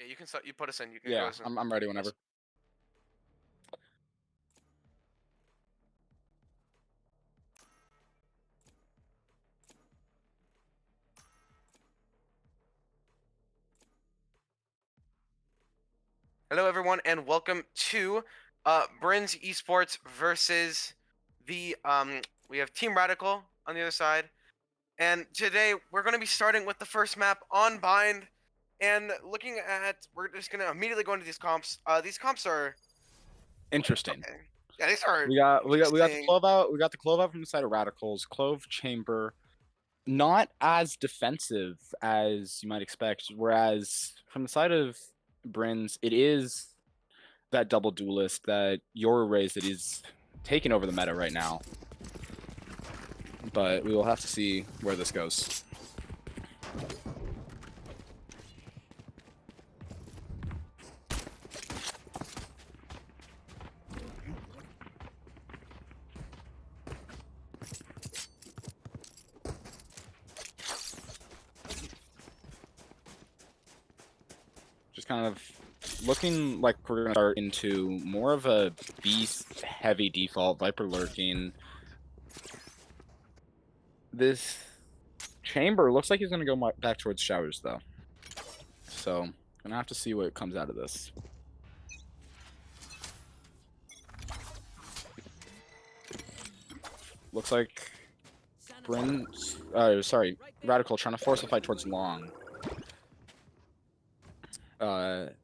Yeah, you can start. You put us in. You can Yeah, go us in. I'm ready whenever. Hello, everyone, and welcome to Brihnz Esports versus the We have Team Radical on the other side, and today we're going to be starting with the first map on Bind, and looking at. We're just going to immediately go into these comps. These comps are Interesting. okay. Yeah, these are. We got the interesting. clove out. We got the clove out from the side of Radicals. Clove chamber, not as defensive as you might expect. Whereas from the side of Brihnz, it is that double duelist that you're raised that is taking over the meta right now. But we will have to see where this goes. Just kind of looking like we're going to start into more of a beast-heavy default. Viper lurking. This chamber looks like he's going to go back towards showers, though. So, I'm going to have to see what comes out of this. Looks like Radical trying to force a fight towards long.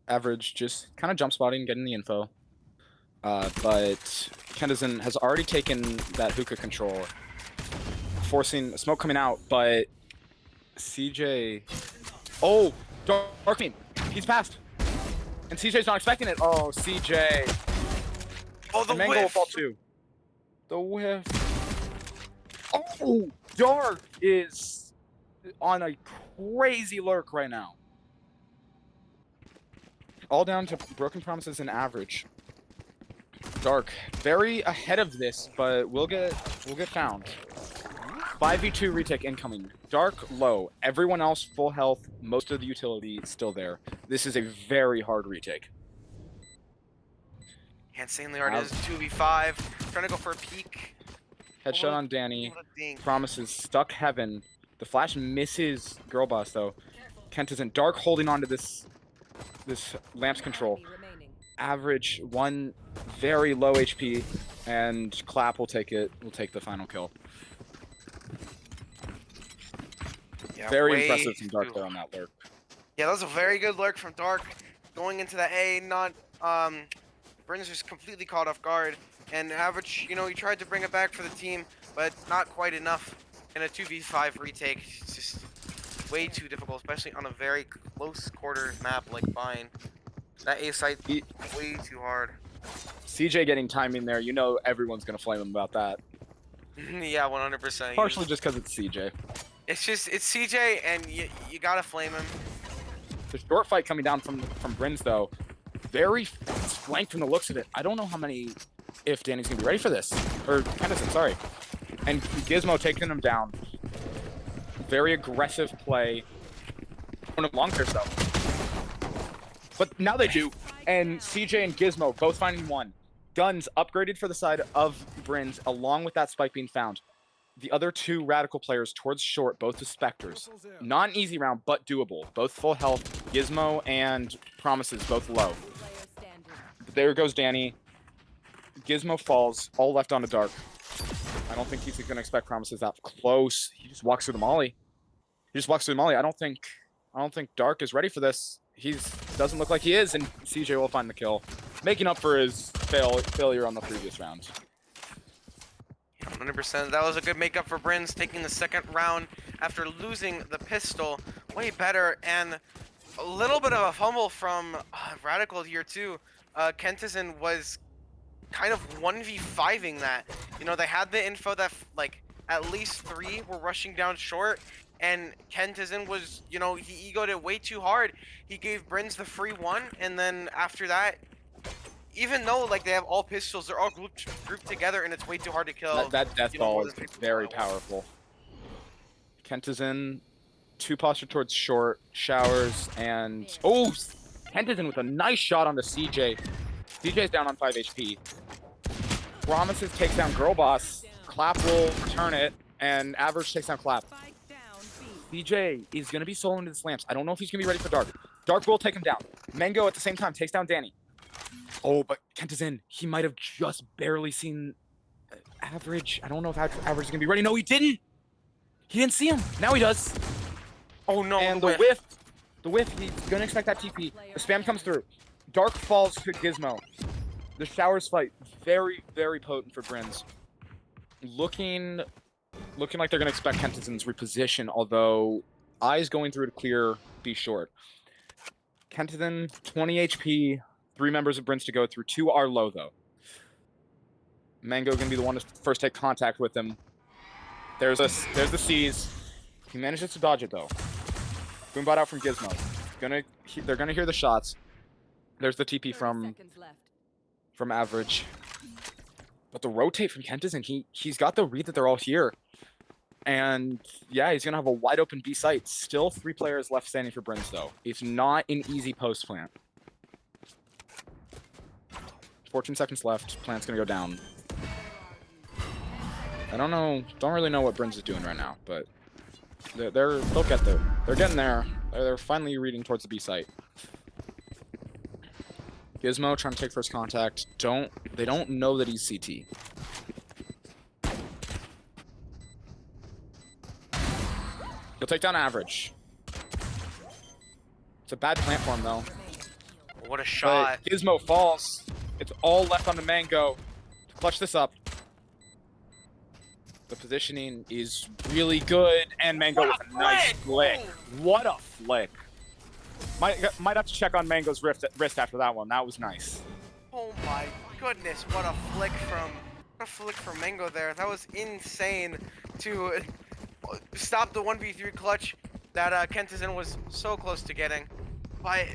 Average just kind of jump spotting, getting the info. But Kendizen has already taken that hookah control, forcing smoke coming out, but CJ... Oh! Darkbeam! He's passed! And CJ's not expecting it. Oh, CJ! Oh, the Mango will whiff! fall too. The whiff. Oh! Dark is on a crazy lurk right now. All down to broken promises and average. Dark, very ahead of this, but we'll get found. 5v2 retake incoming. Dark low. Everyone else full health. Most of the utility still there. This is a very hard retake. Insanely hard. It is 2v5. Trying to go for a peek. Headshot on Danny. Promises stuck heaven. The flash misses Girl Boss though. Kent is in. Dark holding on to this lamps control. Average one very low HP, and Clap will take it. Will take the final kill. Yeah, very impressive from Dark there on that lurk. Yeah, that was a very good lurk from Dark. Going into that A, not Brihnz was completely caught off guard, and Average, you know, he tried to bring it back for the team, but not quite enough. In a 2v5 retake, it's just way too difficult, especially on a very close quarter map like Bind. That A site way too hard. CJ getting timing there, you know everyone's gonna flame him about that. Yeah, 100%. Partially just because it's CJ. It's CJ, and you gotta flame him. The short fight coming down from Brihnz though, very flanked from the looks of it. I don't know how many, if Danny's gonna be ready for this, or Kennison, sorry. And Gizmo taking him down. Very aggressive play. Long pierce though. But now they do, and CJ and Gizmo both finding one. Guns upgraded for the side of Brihnz, along with that spike being found. The other two Radical players towards short, both the Spectres. Not an easy round, but doable. Both full health. Gizmo and Promises, both low. There goes Danny. Gizmo falls, all left on the Dark. I don't think he's going to expect Promises that close. He just walks through the molly. I don't think Dark is ready for this. Doesn't look like he is, and CJ will find the kill, making up for his failure on the previous round. 100%. That was a good makeup for Brihnz, taking the second round after losing the pistol. Way better, and a little bit of a fumble from Radical here too. Kentison was kind of 1v5ing that. You know, they had the info that like at least 3 were rushing down short, and Kentison was, you know, he egoed it way too hard. He gave Brihnz the free one, and then after that, even though like they have all pistols, they're all grouped together, and it's way too hard to kill. That death ball is very powerful. Kentison, 2 posture towards short, showers, and Henderson with a nice shot on the CJ. CJ's down on 5 HP. Promises takes down Girl Boss. Clap will return it, and Average takes down Clap. CJ is going to be soloing into the slams. I don't know if he's going to be ready for Dark. Dark will take him down. Mango at the same time takes down Danny. Oh, but Kent is in. He might have just barely seen Average. I don't know if Average is going to be ready. No, he didn't. He didn't see him. Now he does. Oh, no. And the whiff. The whiff, he's going to expect that TP. The spam comes through. Dark falls to Gizmo. The showers fight. Very, very potent for Brihnz. Looking like they're going to expect Kentison's reposition, although Eyes going through to clear B short. Kentison, 20 HP, 3 members of Brihnz to go through. 2 are low, though. Mango going to be the one to first take contact with him. There's the C's. He manages to dodge it, though. Boombot out from Gizmo. They're going to hear the shots. There's the TP from Average. But the rotate from Kentison, he's got the read that they're all here. And yeah, he's going to have a wide open B site. Still 3 players left standing for Brihnz, though. It's not an easy post plant. 14 seconds left. Plant's going to go down. I don't really know what Brihnz is doing right now, but they'll get there. They're getting there. They're finally reading towards the B site. Gizmo trying to take first contact. They don't know that he's CT. He'll take down Average. It's a bad plant for him, though. What a shot. But Gizmo falls. It's all left on the Mango to clutch this up. The positioning is really good, and Mango with a nice flick. What a flick. Might have to check on Mango's wrist after that one. That was nice. Oh my goodness, what a flick from Mango there. That was insane to stop the 1v3 clutch that Kentison was so close to getting. But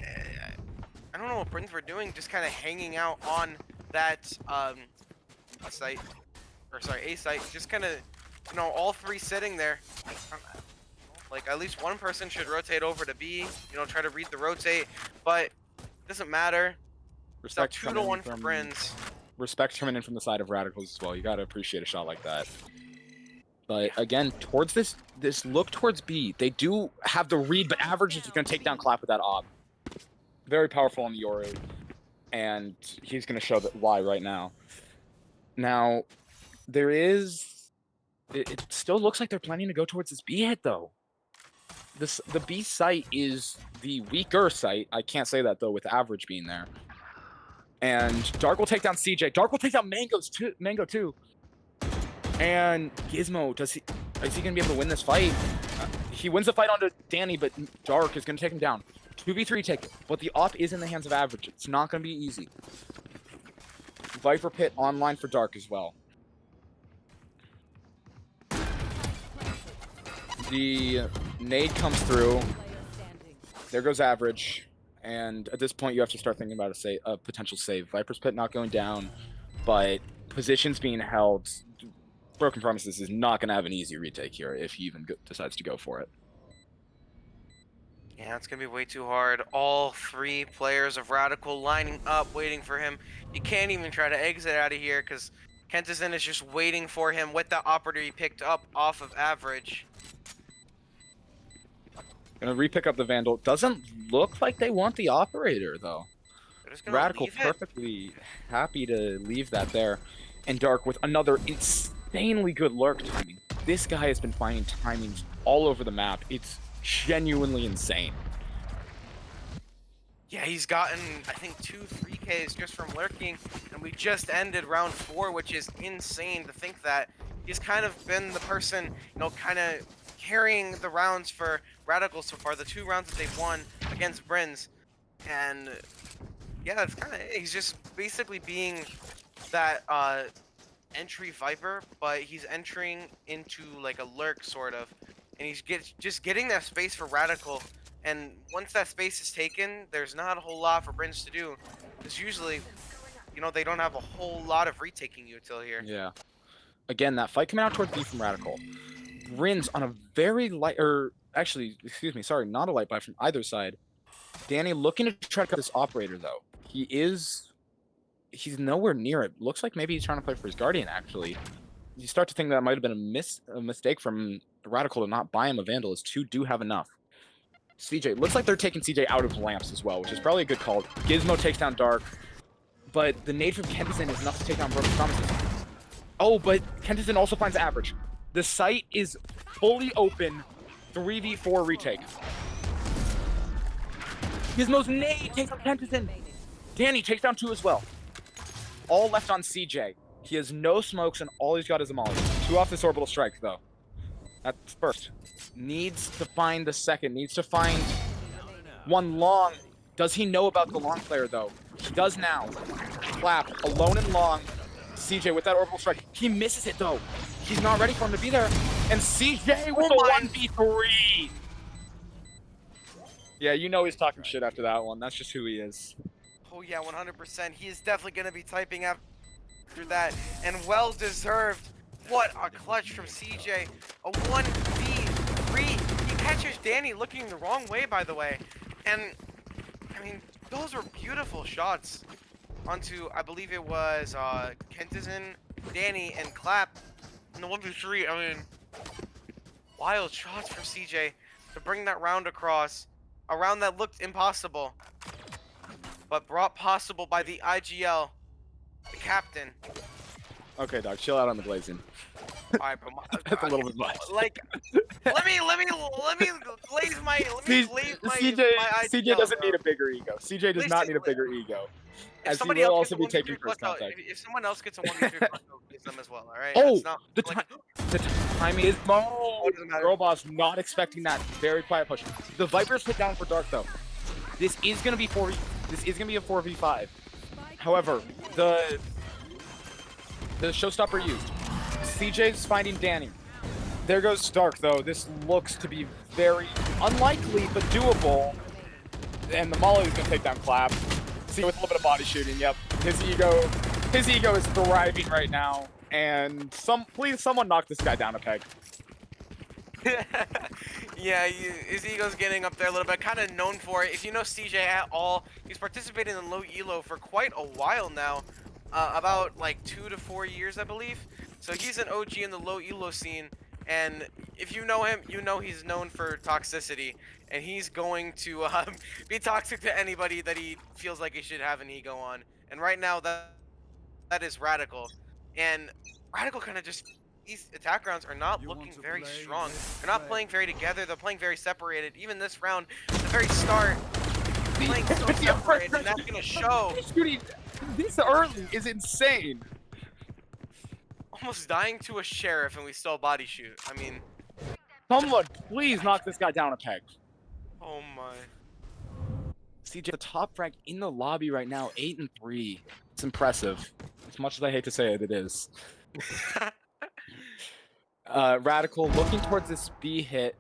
I don't know what Brihnz were doing, just kind of hanging out on that A site, just kind of, all 3 sitting there. Like, at least one person should rotate over to B, try to read the rotate, but it doesn't matter. Respect 2-1 for Brihnz. Respect coming in from the side of Radicals as well. You got to appreciate a shot like that. But again, towards this look towards B, they do have the read, but Average is going to take down Clap with that op. Very powerful on the Yoru, and he's going to show that why right now. Now, it still looks like they're planning to go towards this B hit, though. The B site is the weaker site. I can't say that, though, with Average being there. And Dark will take down CJ. Dark will take down Mango too. And Gizmo, is he going to be able to win this fight? He wins the fight onto Danny, but Dark is going to take him down. 2v3 take it, but the op is in the hands of Average. It's not going to be easy. Viper Pit online for Dark as well. The nade comes through. There goes Average. And at this point, you have to start thinking about a potential save. Viper's Pit not going down, but positions being held. Broken Promises is not going to have an easy retake here if he even decides to go for it. Yeah, it's going to be way too hard. All 3 players of Radical lining up, waiting for him. You can't even try to exit out of here because Kentison is just waiting for him with the operator he picked up off of Average. Gonna re-pick up the Vandal. Doesn't look like they want the operator, though. Radical perfectly happy to leave that there. And Dark with another insanely good lurk timing. This guy has been finding timings all over the map. It's genuinely insane. Yeah, he's gotten, I think, 2-3 Ks just from lurking, and we just ended round 4, which is insane to think that he's kind of been the person, kind of carrying the rounds for Radical so far, the 2 rounds that they've won against Brihnz. And yeah, that's kind of it. He's just basically being that entry Viper, but he's entering into like a lurk sort of, and he's just getting that space for Radical. And once that space is taken, there's not a whole lot for Brihnz to do, because usually, they don't have a whole lot of retaking util here. Yeah. Again, that fight coming out towards B from Radical. Brihnz on a very light, or actually, excuse me, sorry, not a light buy from either side. Danny looking to try to cut this operator though. He's nowhere near it. Looks like maybe he's trying to play for his Guardian actually. You start to think that might have been a mistake from Radical to not buy him a Vandal, as 2 do have enough. CJ, looks like they're taking CJ out of lamps as well, which is probably a good call. Gizmo takes down Dark, but the nade from Kentison is enough to take down Broken Promises. Oh, but Kentison also finds average. The site is fully open, 3v4 retake. Gizmo's nade takes down Kentison. Danny takes down 2 as well. All left on CJ. He has no smokes, and all he's got is a molly. 2 off this orbital strike, though. That's first. Needs to find the second. Needs to find one long. Does he know about the long player, though? He does now. Clap, alone and long. CJ with that orbital strike. He misses it, though. He's not ready for him to be there. And CJ with the 1v3. Yeah, you know he's talking shit after that one. That's just who he is. Oh yeah, 100%. He is definitely going to be typing after that, and well deserved. What a clutch from CJ. A 1v3. He catches Danny looking the wrong way, by the way. And I mean, those were beautiful shots onto, I believe it was Kentison, Danny, and Clap in the 1v3. I mean, wild shots from CJ to bring that round across. A round that looked impossible, but brought possible by the IGL, the captain. Okay, dog, chill out on the glazing. Alright, bro. That's a little bit much. Like, let me glaze my CJ IGL, doesn't bro. need a bigger ego. CJ does not need a bigger ego. If As he somebody will else also gets be a taking 1v3 first clutch out, contact. if someone else gets a 1v3 clutch out, please them as well, alright? Oh, It's not, the timing is Girl Boss not expecting that. Very quiet push. The Vipers put down for Dark though. This is gonna be a 4v5. However, the showstopper used. CJ's finding Danny. There goes Dark though. This looks to be very unlikely but doable. And the Molly is gonna take down Clap. See, with a little bit of body shooting. Yep, his ego is thriving right now. And please someone knock this guy down a peg. Yeah, his ego's getting up there a little bit. Kind of known for it. If you know CJ at all, he's participating in low elo for quite a while now. About like 2 to 4 years, I believe. So he's an OG in the low elo scene. And if you know him, you know he's known for toxicity. And he's going to be toxic to anybody that he feels like he should have an ego on. And right now, that is Radical. And Radical kind of just... These attack rounds are not looking very strong. They're not playing very together. They're playing very separated. Even this round, at the very start, playing so separated, and that's going to show. Shooting this early is insane. Almost dying to a sheriff, and we still body shoot. I mean... Someone, please knock this guy down a peg. Oh my. CJ, the top rank in the lobby right now, 8-3. It's impressive. As much as I hate to say it, it is. Radical looking towards this B hit,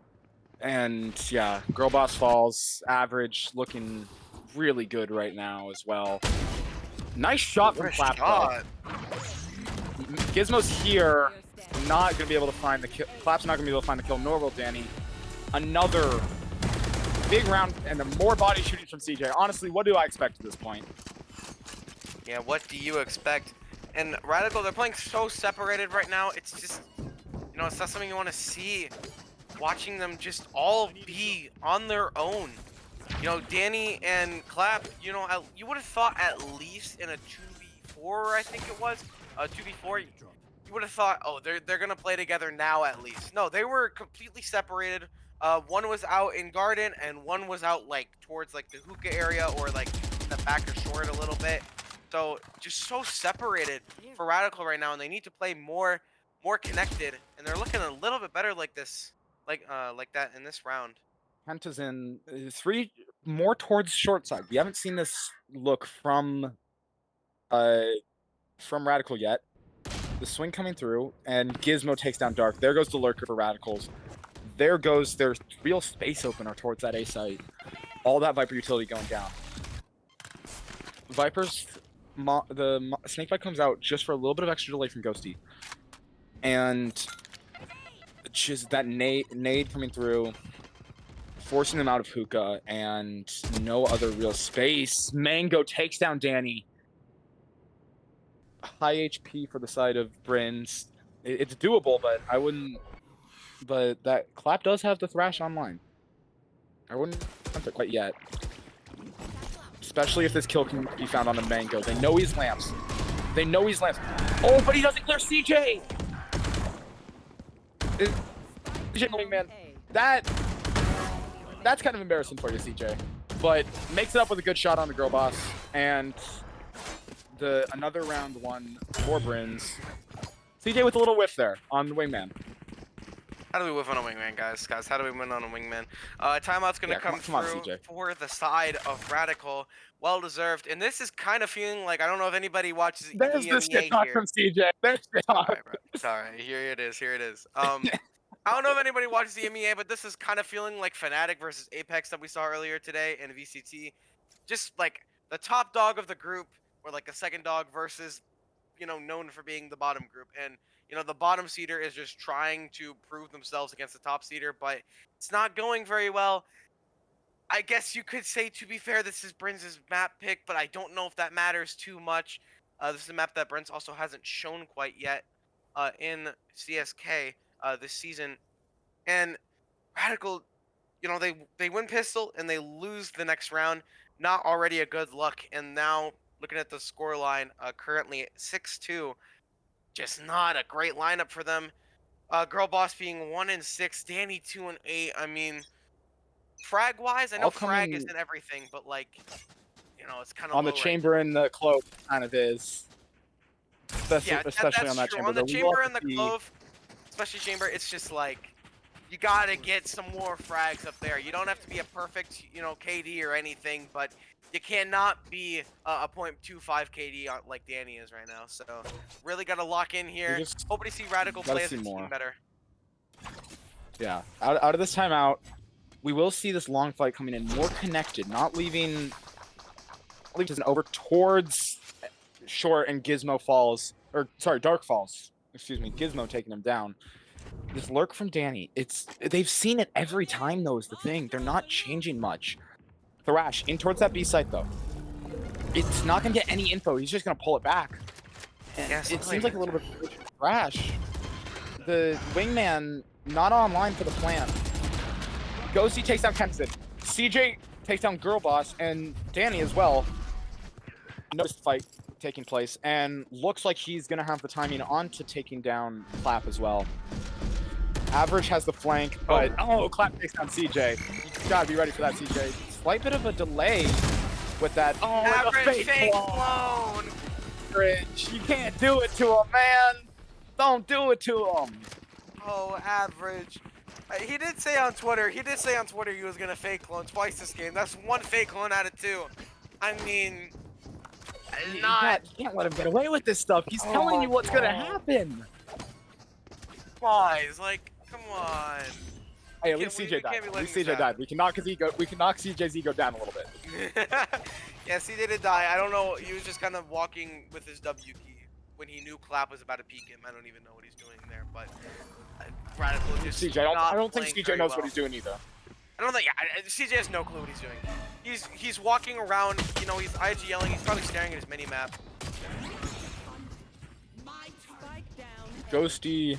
and yeah, Girl Boss falls. Average looking really good right now as well. Nice shot from Clap. Gizmo's here, not gonna be able to find the kill. Clap's not gonna be able to find the kill, nor will Danny. Another big round and the more body shooting from CJ. Honestly, what do I expect at this point? Yeah, what do you expect? And Radical, they're playing so separated right now. It's just, you know, it's not something you want to see. Watching them just all be on their own. You know, Danny and Clap, you know, you would have thought at least in a 2v4, I think it was, 2v4, you would have thought, oh, they're gonna play together now at least. No, they were completely separated. One was out in Garden, and one was out like towards like the hookah area or like in the back or short a little bit. So just so separated for Radical right now, and they need to play more connected, and they're looking a little bit better like this, like that in this round. Penta's in 3 more towards short side. We haven't seen this look from Radical yet. The swing coming through, and Gizmo takes down Dark. There goes the lurker for Radicals. There goes their real space opener towards that A site. All that Viper utility going down. Vipers, the Snakebite comes out just for a little bit of extra delay from Ghosty. And just that nade coming through. forcing them out of hookah and no other real space. Mango takes down Danny. High HP for the side of Brihnz. It's doable, but I wouldn't. But that clap does have the thrash online. I wouldn't attempt it quite yet. Especially if this kill can be found on the Mango. They know he's lamps. They know he's lamps. Oh, but he doesn't clear CJ! Man, that's kind of embarrassing for you, CJ. But makes it up with a good shot on the girl boss. And another round one for Brihnz. CJ with a little whiff there on the wingman. How do we whiff on a wingman, guys? How do we win on a wingman? Timeout's gonna come come on, through CJ. for the side of Radical. Well deserved. And this is kind of feeling like, I don't know if anybody watches There's the shit EMEA talk here. from CJ. There's shit talk. Alright, bro. It's alright. Here it is. Here it is. I don't know if anybody watches the EMEA, but this is kind of feeling like Fnatic versus Apex that we saw earlier today in VCT. Just like the top dog of the group, or like a second dog versus, you know, known for being the bottom group. And you know, the bottom seeder is just trying to prove themselves against the top seeder, but it's not going very well. I guess you could say, to be fair, this is Brihnz's map pick, but I don't know if that matters too much. This is a map that Brihnz also hasn't shown quite yet in CSK this season. And Radical, you know, they win pistol and they lose the next round. Not already a good look. And now looking at the scoreline, currently 6-2. Just not a great lineup for them. Girl Boss being 1-6, Danny 2-8. I mean, frag wise, I know frag isn't everything, but like, you know, it's kind of on the chamber and the clove kind of is. Especially that's on that true. chamber. On the chamber and the clove, especially chamber, it's just like you gotta get some more frags up there. You don't have to be a perfect, you know, KD or anything, but you cannot be a 0.25 KD like Danny is right now. So really got to lock in here. Hope to see Radical play as a team better. Yeah, out of this timeout, we will see this long fight coming in more connected, not leaving over towards short and Gizmo falls, or sorry, Dark falls. Excuse me, Gizmo taking him down. This lurk from Danny, they've seen it every time though is the thing. They're not changing much. Thrash in towards that B site though. It's not gonna get any info. He's just gonna pull it back. And it seems like a little bit of Thrash. The wingman not online for the plan. Ghosty takes down Kenton. CJ takes down Girl Boss and Danny as well. Notice the fight taking place and looks like he's gonna have the timing on to taking down Clap as well. Average has the flank, but Clap takes down CJ. You gotta be ready for that, CJ. Slight bit of a delay with that. Oh, Average fake clone. You can't do it to him, man. Don't do it to him. Oh, Average. He did say on Twitter he was gonna fake clone twice this game. That's one fake clone out of 2. I mean, you can't let him get away with this stuff. He's telling you what's gonna happen. Guys, like, come on. Hey, at least CJ died. At least CJ died. We can knock his ego. We can knock CJ's ego down a little bit. Yeah, CJ did die. I don't know. He was just kind of walking with his W key when he knew Clap was about to peek him. I don't even know what he's doing there, but Radical just CJ. I don't think CJ knows what he's doing either. I don't think. Yeah, CJ has no clue what he's doing. He's walking around. You know, he's IG yelling. He's probably staring at his mini map. Ghosty.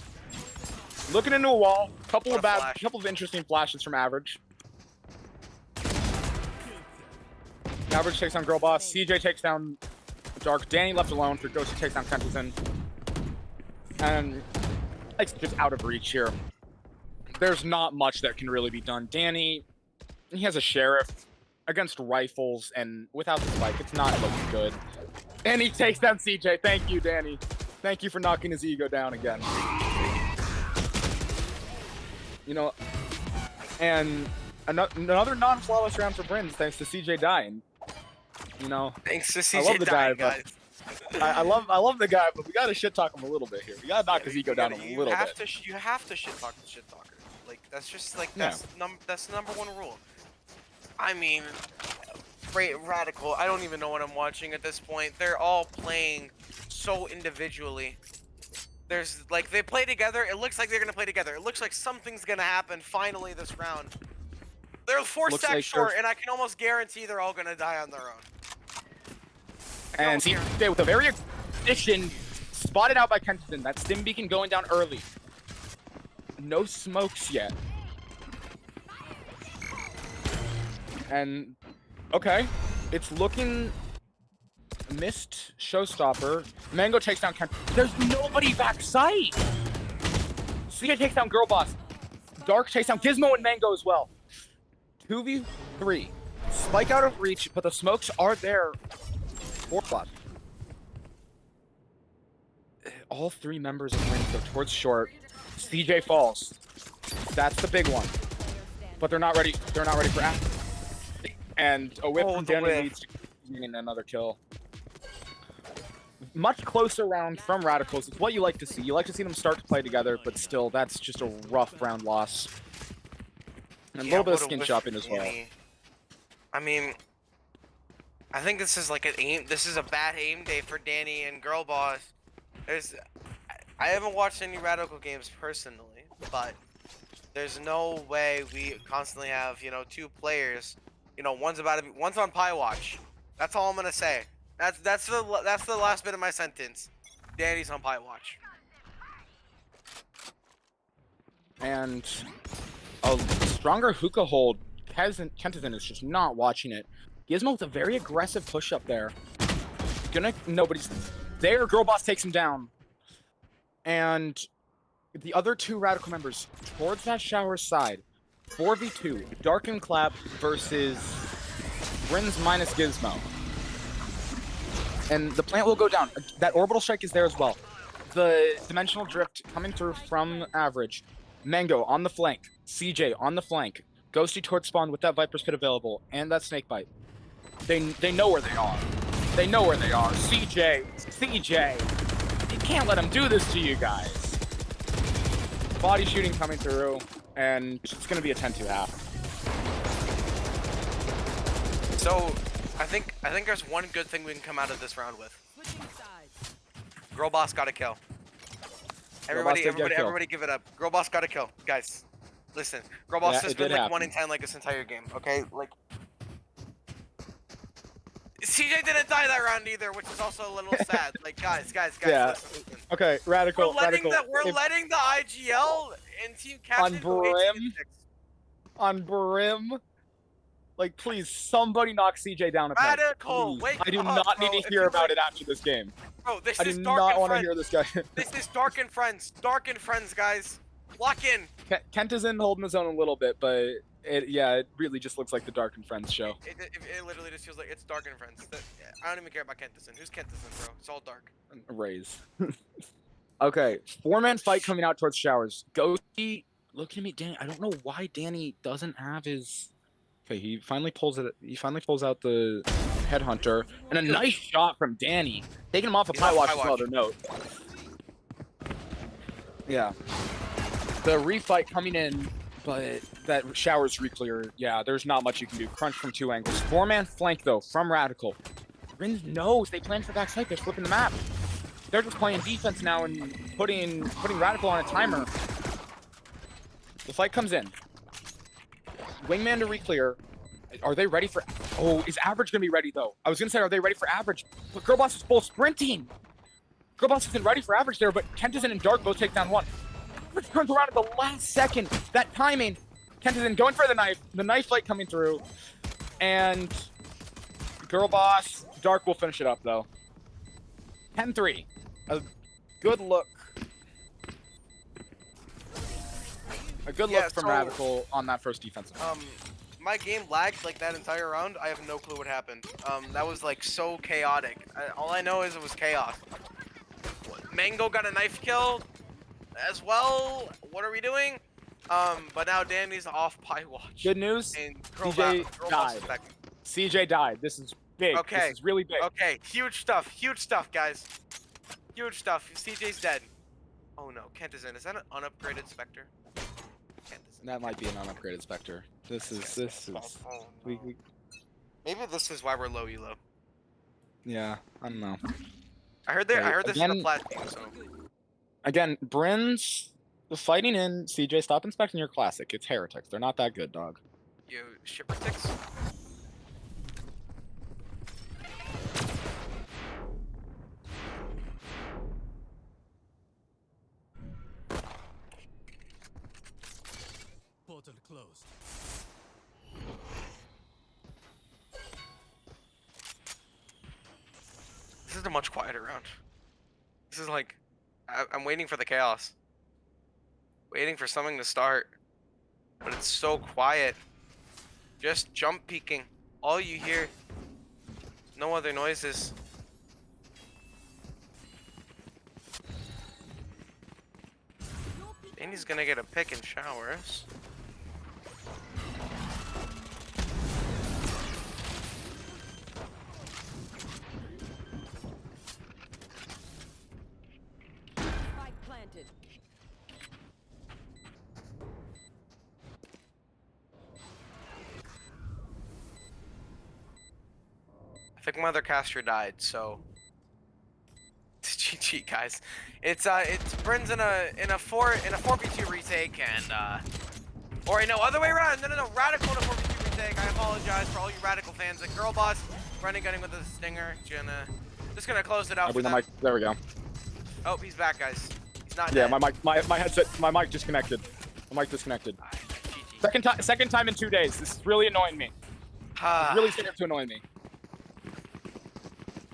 Looking into a wall, couple of interesting flashes from Average. Average takes down Girl Boss. CJ takes down Dark. Danny left alone for Ghosty takes down Kenton. And it's just out of reach here. There's not much that can really be done. Danny, he has a Sheriff against rifles, and without the spike, it's not looking good. And he takes down CJ. Thank you, Danny. Thank you for knocking his ego down again. You know, and another non-flawless round for Brihnz thanks to CJ dying. You know, thanks to CJ I love the dying, guy, guys. but I love the guy, but we gotta shit talk him a little bit here. We gotta knock his ego down a little bit. You have to shit talk the shit talker. Like that's just like that's the number one rule. I mean, Radical. I don't even know what I'm watching at this point. They're all playing so individually. There's like they play together. It looks like they're gonna play together. It looks like something's gonna happen finally this round. They're 4 Looks stacks like short, they're- and I can almost guarantee they're all gonna die on their own. And CJ with a very efficient, spotted out by Kentison. That stim beacon going down early. No smokes yet. And okay, it's looking missed showstopper. Mango takes down Kent. There's nobody backside. CJ takes down Girl Boss. Dark takes down Gizmo and Mango as well. 2v3. Spike out of reach, but the smokes are there. 4 spot. All 3 members of Brihnz go towards short. CJ falls. That's the big one. But they're not ready. They're not ready for action. And a whip from Danny leads to getting another kill. Much closer round from Radicals. It's what you like to see. You like to see them start to play together, but still, that's just a rough round loss. And a little bit of skin shopping as well. I mean, I think this is like this is a bad aim day for Danny and Girl Boss. I haven't watched any Radical games personally, but there's no way we constantly have, you know, 2 players. You know, one's on Pie Watch. That's all I'm gonna say. That's the last bit of my sentence. Danny's on Pie Watch. And a stronger hookah hold. Kentison is just not watching it. Gizmo with a very aggressive push up there. Nobody's there. Girl Boss takes him down. And the other 2 Radical members towards that shower side. 4v2. Dark and Clap versus Brihnz minus Gizmo. And the plant will go down. That orbital strike is there as well. The dimensional drift coming through from average. Mango on the flank. CJ on the flank. Ghosty towards spawn with that Viper's Pit available. And that snake bite. They know where they are. They know where they are. CJ. You can't let him do this to you guys. Body shooting coming through. And it's going to be a 10-2 half. So, I think there's one good thing we can come out of this round with. Girl Boss got a kill. Everybody give it up. Girl Boss got a kill. Guys, listen. Girl Boss has been like 1 in 10 like this entire game, okay? Like, CJ didn't die that round either, which is also a little sad. Like, guys, Yeah. listen. Okay, Radical. We're letting the IGL and team captain go 18-6. On Brim. Like, please, somebody knock CJ down a peg. Radical, wake I do up, not bro. need to hear about it after this game. Bro, this I is do Dark not and want to Friends. hear this guy. This is Dark and Friends. Dark and Friends, guys. Lock in. Kent is in holding his own a little bit, but it really just looks like the Dark and Friends show. It literally just feels like it's Dark and Friends. I don't even care about Kentison. Who's Kentison, bro? It's all Dark. Raise. Okay, 4-man fight coming out towards showers. Ghosty, look at me, Danny. I don't know why Danny doesn't have his. Okay, he finally pulls it. He finally pulls out the headhunter, and a nice shot from Danny, taking him off a Pie Watch as well. To note. Yeah, the refight coming in, but that showers reclear. Yeah, there's not much you can do. Crunch from 2 angles. 4-man flank though from Radical. Brihnz knows they planned for backside. They're flipping the map. They're just playing defense now and putting Radical on a timer. The fight comes in. Wingman to reclear. Are they ready for... Oh, is Average going to be ready, though? I was going to say, are they ready for Average? But Girl Boss is full sprinting. Girl Boss isn't ready for Average there, but Kentison and Dark both take down 1. Average turns around at the last second. That timing. Kentison going for the knife. The knife fight coming through. And Girl Boss, Dark will finish it up, though. 10-3. A good look. A good look from Radical on that first defensive. My game lagged like that entire round. I have no clue what happened. That was like so chaotic. All I know is it was chaos. Mango got a knife kill as well. What are we doing? But now Danny's off Pie Watch. Good news. And CJ died. CJ died. This is big. Okay. This is really big. Okay. Huge stuff. Huge stuff, guys. Huge stuff. CJ's dead. Oh no, Kentison. Is that an unupgraded Spectre? Kentison. That might be an unupgraded Spectre. This is. Oh, no. Maybe this is why we're low elo. Yeah, I don't know. I heard this in the plat team, so. Again, Brihnz fighting in CJ. Stop inspecting your classic. It's heretics. They're not that good, dog. You shipper ticks. Portal closed. This is a much quieter round. This is like, I'm waiting for the chaos. Waiting for something to start. But it's so quiet. Just jump peeking. All you hear. No other noises. Danny's gonna get a pick in showers. Spike planted. I think my other caster died, so GG guys. It's Brihnz in a 4v2 retake and or no, other way around. No, Radical in a 4v2 retake. I apologize for all you Radical fans. The girl boss running gunning with a stinger. Just gonna close it out for them. There we go. Oh, he's back, guys. He's not Yeah, dead. my headset, my mic disconnected. My mic disconnected. GG. Second time in 2 days. This is really annoying me. It's really starting to annoy me.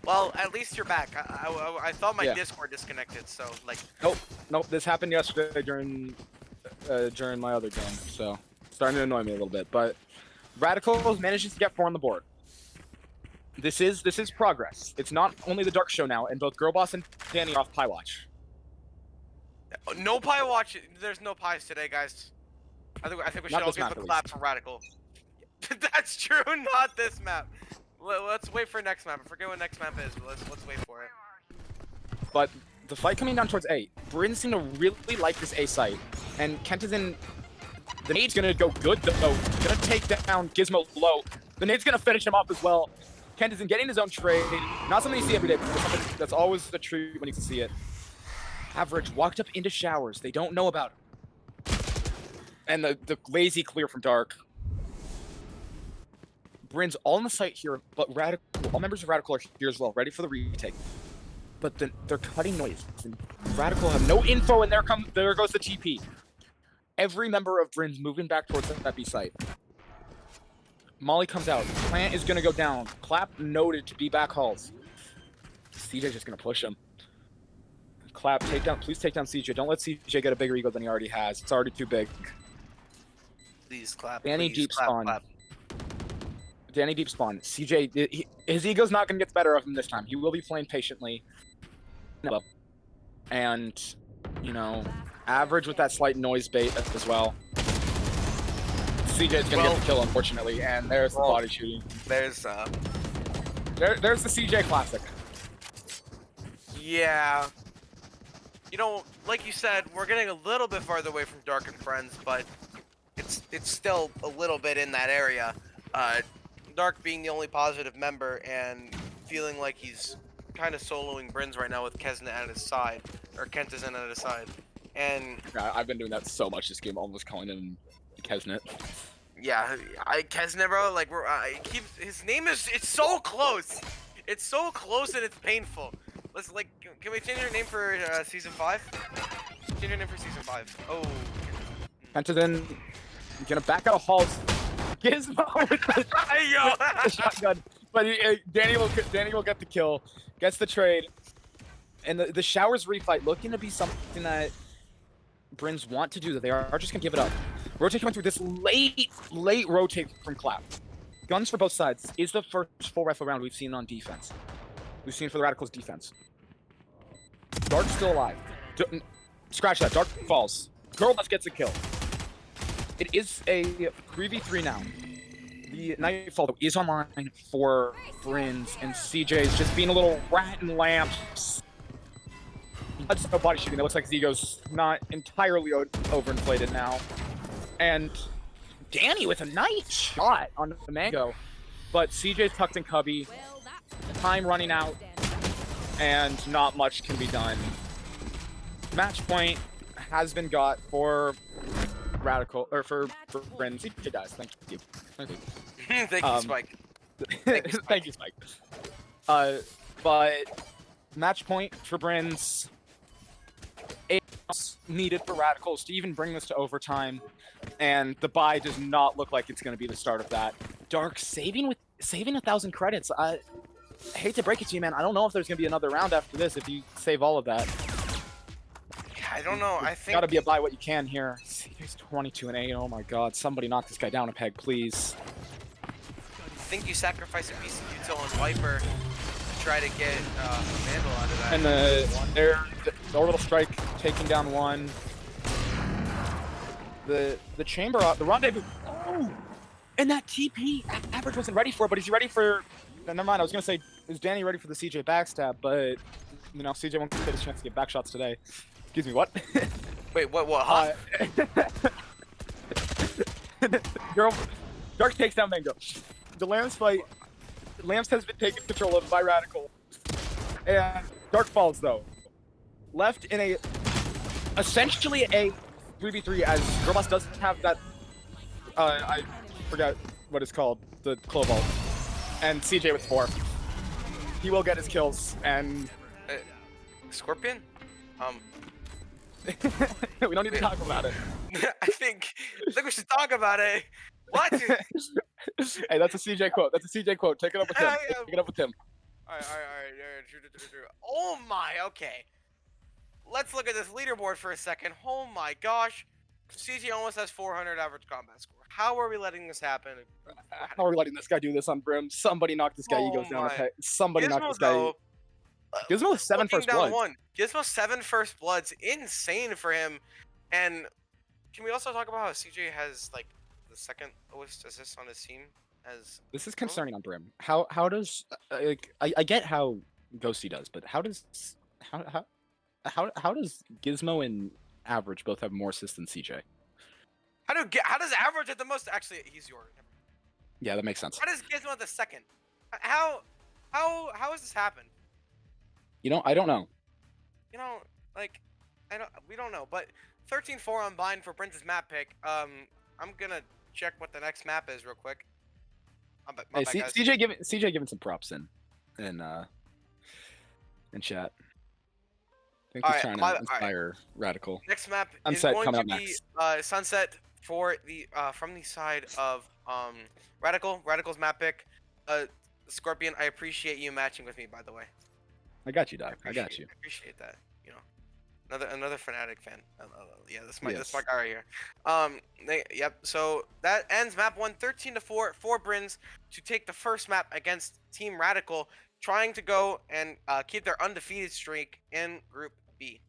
Well, at least you're back. I thought my Yeah. Discord disconnected, so like. Nope. This happened yesterday during my other game, so it's starting to annoy me a little bit. But Radicals manages to get 4 on the board. This is progress. It's not only the Dark Show now, and both Girlboss and Danny are off Pie Watch. No pie watch. There's no pies today, guys. I think we should Not all this give map, a at clap least. for Radical. That's true. Not this map. Let's wait for next map. I forget what next map is, but let's wait for it. But the fight coming down towards A, Brihnz seem to really like this A site, and Kent is in. The nade's gonna go good though. Gonna take down Gizmo low. The nade's gonna finish him off as well. Kent is in getting his own trade. Not something you see every day, but something that's always a treat when you can see it. Average walked up into showers. They don't know about him. And the lazy clear from Dark. Brihnz all in the site here, but Radical, all members of Radical are here as well, ready for the retake. But then they're cutting noise. And Radical have no info, and there goes the TP. Every member of Brihnz moving back towards that B site. Molly comes out. Plant is gonna go down. Clap noted to be back halls. CJ's just gonna push him. Clap, take down. Please take down CJ. Don't let CJ get a bigger ego than he already has. It's already too big. Please clap. Danny please deep clap, spawn. clap. Danny deep spawn. CJ, his ego's not gonna get the better of him this time. He will be playing patiently. And, you know, average with that slight noise bait as well. CJ's gonna get the kill, unfortunately, and there's the body shooting. There's There's the CJ classic. yeah. You know, like you said, we're getting a little bit farther away from Dark and Friends, but it's still a little bit in that area. Dark being the only positive member and feeling like he's kind of soloing Brihnz right now with Kesnet at his side, or Kent is in at his side. And I've been doing that so much this game, almost calling him Kesnet. yeah, Kesnet, bro, like his name it's so close. It's so close and it's painful. Let's can we change your name for season 5? Change your name for season 5. Oh. Kent is in, gonna back out of halls. Gizmo with the shotgun, but Danny will get the kill, gets the trade, and the showers refight looking to be something that Brihnz want to do. That they are just gonna give it up. Rotate coming through this late rotate from Clap. Guns for both sides is the first full rifle round we've seen on defense. We've seen for the Radicals defense. Dark's still alive. Scratch that. Dark falls. Girlboss gets a kill. It is a 3v3 now. The Nightfall though, is online for Brihnz, and CJ's just being a little rat and lamps. That's no body shooting. It looks like his ego's not entirely overinflated now. And Danny with a nice shot on the Mango, but CJ's tucked in cubby. Time running out, and not much can be done. Match point has been got for Radical or for Brihnz. CJ dies. Thank you. Thank you. Thank you, Spike. Thank you, Spike. Thank you, Spike. But match point for Brihnz. 8 needed for Radicals to even bring this to overtime, and the buy does not look like it's going to be the start of that. Dark saving 1,000 credits. I hate to break it to you, man. I don't know if there's going to be another round after this if you save all of that. Yeah, I don't know. I think Got to be a buy what you can here. He's 22-8. Oh my God! Somebody knock this guy down a peg, please. I think you sacrifice a piece of util and Viper to try to get a Vandal out of that. And the orbital strike taking down one. The chamber, the rendezvous. Oh, and that TP Average wasn't ready for it, but is he ready for? Never mind. I was gonna say, is Danny ready for the CJ backstab? But you know, CJ won't get his chance to get back shots today. Excuse me, what? Wait, what? Huh? Girl, Dark takes down Mango. The Lambs fight. Lambs has been taken control of by Radical, and Dark falls though. Left in essentially a 3v3 as Girlboss doesn't have that. I forgot what it's called, the Clovalt, and CJ with 4. He will get his kills, and Scorpion? we don't need to talk about it. I think we should talk about it. What? Hey, that's a CJ quote. That's a CJ quote. Take it up with him. Take it up with him. All right. True. Oh my, okay. Let's look at this leaderboard for a second. Oh my gosh. CJ almost has 400 average combat score. How are we letting this happen? How are we letting this guy do this on Brim? Somebody knock this guy egos down a peg. Somebody knock this guy. Gizmo with 7 first bloods. Gizmo 7 first bloods. Insane for him. And can we also talk about how CJ has like the second lowest assists on his team? As this is concerning on Brim. How does like I get how Ghosty does, but how does Gizmo and Average both have more assists than CJ? How does Average at the most? Actually, he's yours. Yeah, that makes sense. How does Gizmo at the second? How has this happened? You know, I don't know. You know, like we don't know. But 13-4 on blind for Brihnz's map pick. I'm gonna check what the next map is real quick. Hey, CJ giving some props in chat. I think he's trying to inspire Radical. Next map Sunset is going to up be next. Sunset for the from the side of Radical. Radical's map pick. Scorpion, I appreciate you matching with me, by the way. I got you, Doc. I got you. I appreciate that. You know, another Fnatic fan. Yeah, that's my guy right here. Yep. So that ends map 1, 13-4 for Brihnz to take the first map against Team Radical, trying to go and keep their undefeated streak in Group B.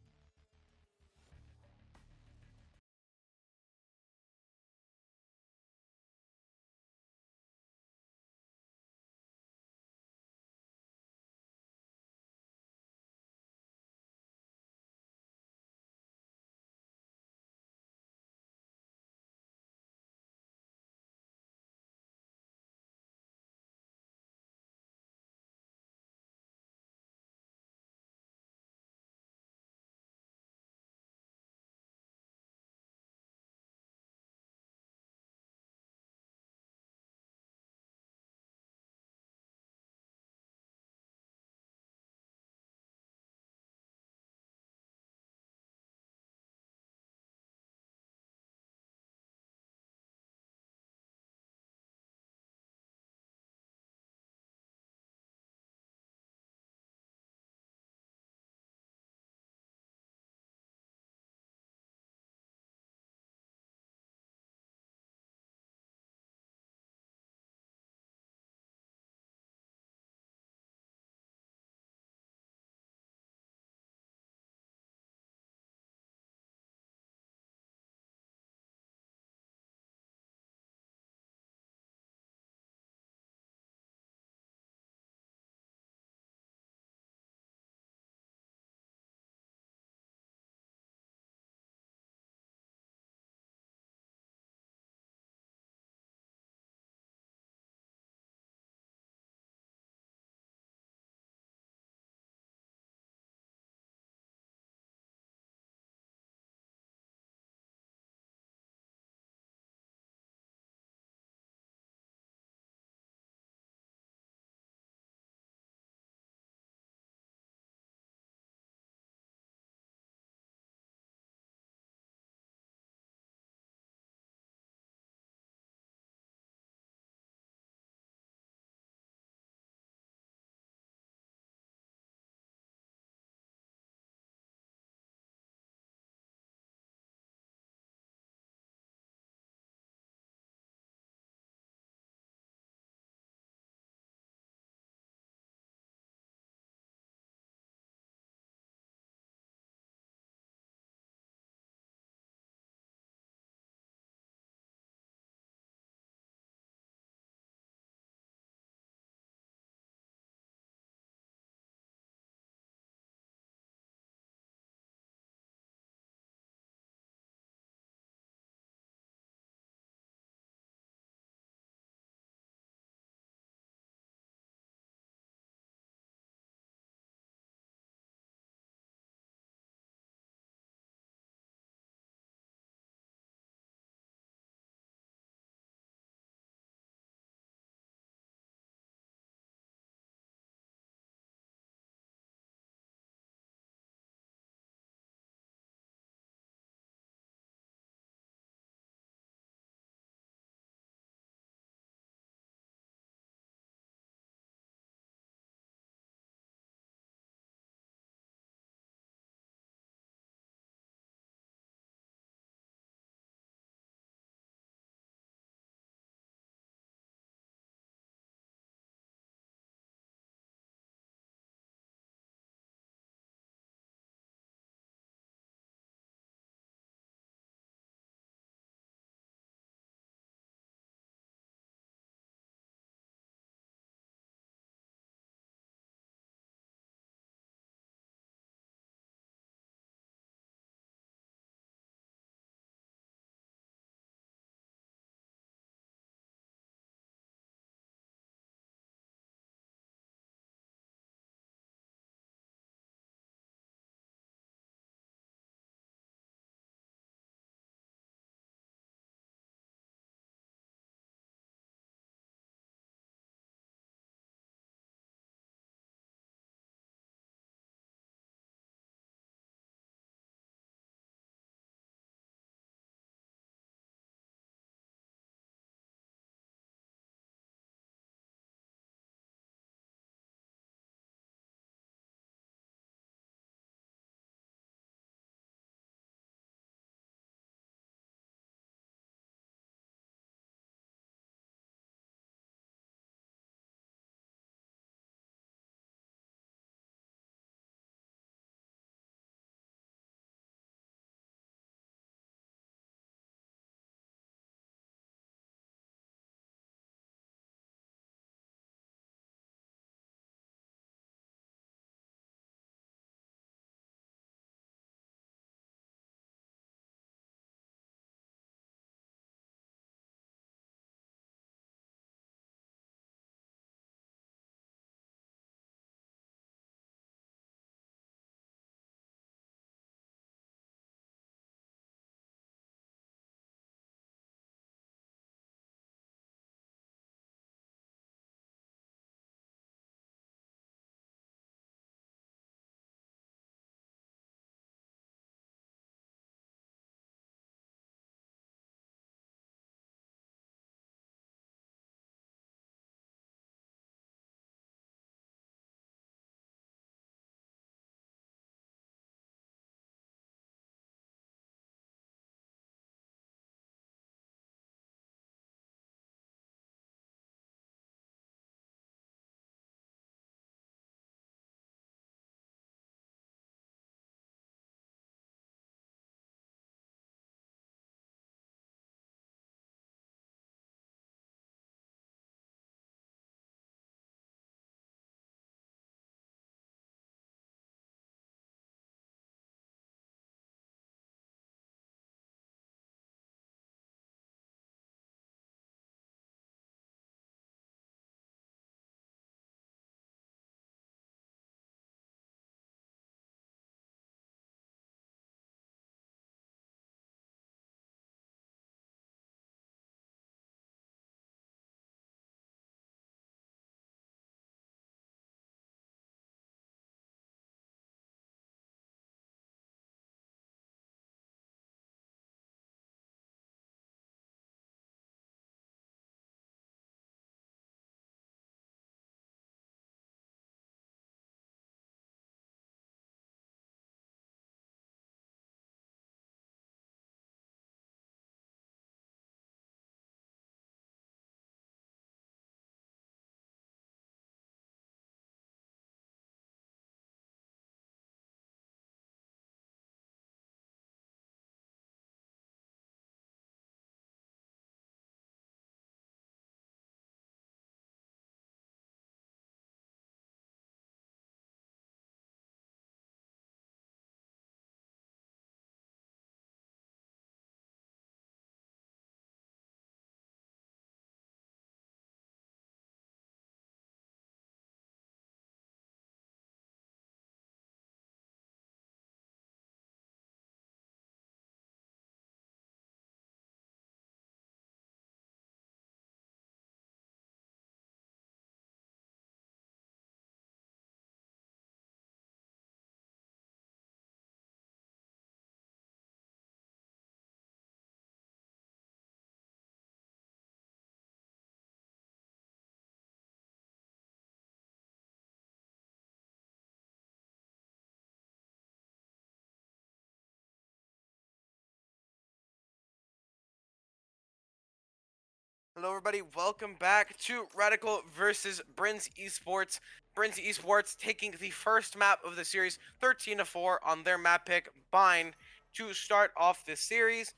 Hello, everybody. Welcome back to Radical versus Brihnz Esports. Brihnz Esports taking the first map of the series, 13-4, on their map pick, Bind, to start off this series.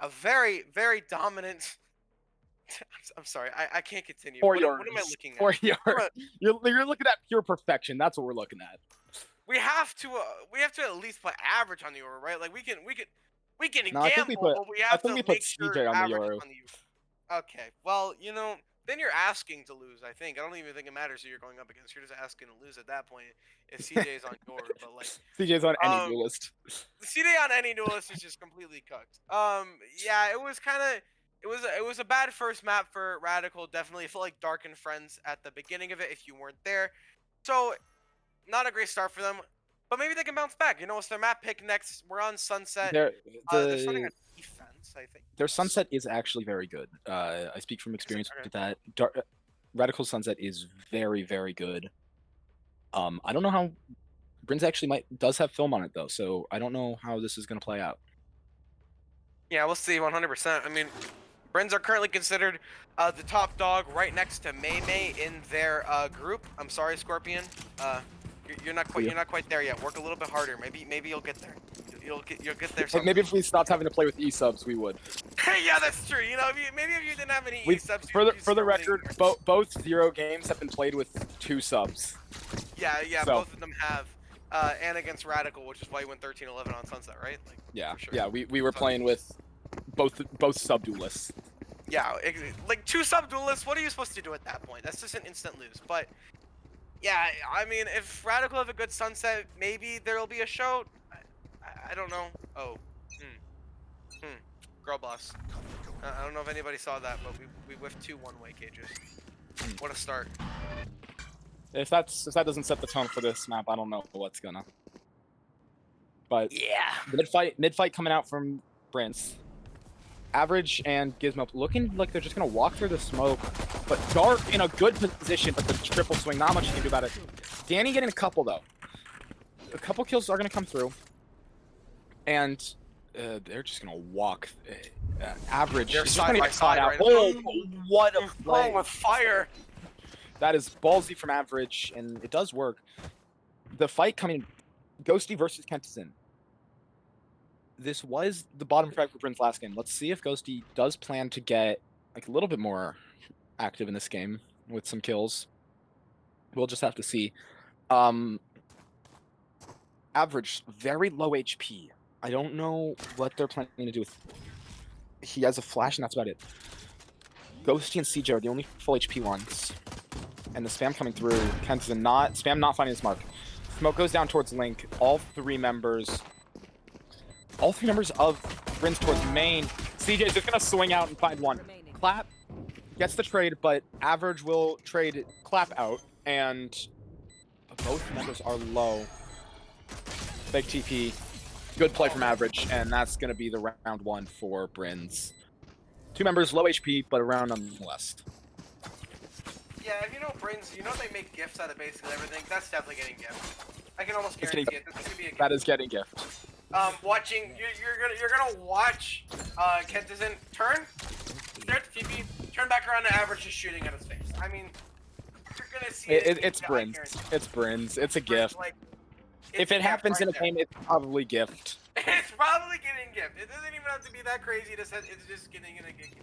A very, very dominant. I'm sorry, I can't continue. Or What yours. am I looking at? Or What am I- you're looking at pure perfection. That's what we're looking at. we have to at least put average on the Euro, right? Like we can No, I think we gamble, put but we I have think to we put make sure CJ on the average is Euro. on the Euro. Okay, well, then you're asking to lose, I think. I don't even think it matters who you're going up against. You're just asking to lose at that point if CJ is on your, but like, CJ's on any um, duelist. CJ on any duelist is just completely cooked. Yeah, it was kind of, it was a bad first map for Radical. Definitely, it felt like Dark and Friends at the beginning of it if you weren't there. So, not a great start for them, but maybe they can bounce back. It's their map pick next. We're on Sunset. They're starting on defense, I think. Their Sunset is actually very good. I speak from experience with that. Radical Sunset is very, very good. I don't know how Brihnz actually does have film on it though, so I don't know how this is going to play out. Yeah, we'll see. 100%. I mean, Brihnz are currently considered the top dog, right next to May in their group. I'm sorry, Scorpion. You're not quite there yet. Work a little bit harder. Maybe you'll get there. You'll get there. Like maybe if we stopped having to play with E-subs, we would. Yeah, that's true. Maybe if you didn't have any E-subs. For the record, both 0 games have been played with 2 subs. Yeah, So. both of them have. And against Radical, which is why you went 13-11 on Sunset, right? Like, yeah, for sure. yeah, we were playing with both sub duelists. Yeah, like 2 sub duelists. What are you supposed to do at that point? That's just an instant lose. But yeah, I mean, if Radical have a good Sunset, maybe there'll be a show. I don't know. Oh, girl boss. I don't know if anybody saw that, but we whiffed 2 one-way cages. What a start. If that doesn't set the tone for this map, I don't know what's gonna. But yeah, mid fight coming out from Brihnz. Average and Gizmo looking like they're just gonna walk through the smoke, but Dark in a good position, but the triple swing, not much you can do about it. Danny getting a couple though. A couple kills are gonna come through, and they're just gonna walk. Average is just gonna get caught out. Oh, what a play! Oh, with fire. That is ballsy from Average, and it does work. The fight coming, Ghosty versus Kentison. This was the bottom frag for Brihnz last game. Let's see if Ghosty does plan to get like a little bit more active in this game with some kills. We'll just have to see. Average, very low HP. I don't know what they're planning to do with. He has a flash, and that's about it. Ghosty and CJ are the only full HP ones. And the spam coming through. Kentison not finding his mark. Smoke goes down towards Link. All three members of Brihnz towards main. CJ is just gonna swing out and find one. Clap gets the trade, but Average will trade Clap out, and both members are low. Fake TP. Good play from Average, and that's gonna be the round 1 for Brihnz. 2 members low HP, but around nonetheless. Yeah, if you know Brihnz, they make gifts out of basically everything. That's definitely getting gift. I can almost guarantee it. This is gonna be a gift. That is getting gift. Watching you're gonna watch Kentison turn, start to TP, turn back around to Average, just shooting at his face. I mean, you're gonna see it. It's Brihnz. It's Brihnz. It's a gift. Like, if it happens in a game, it's probably gift. It's probably getting gift. It doesn't even have to be that crazy to say it's just getting in a gift.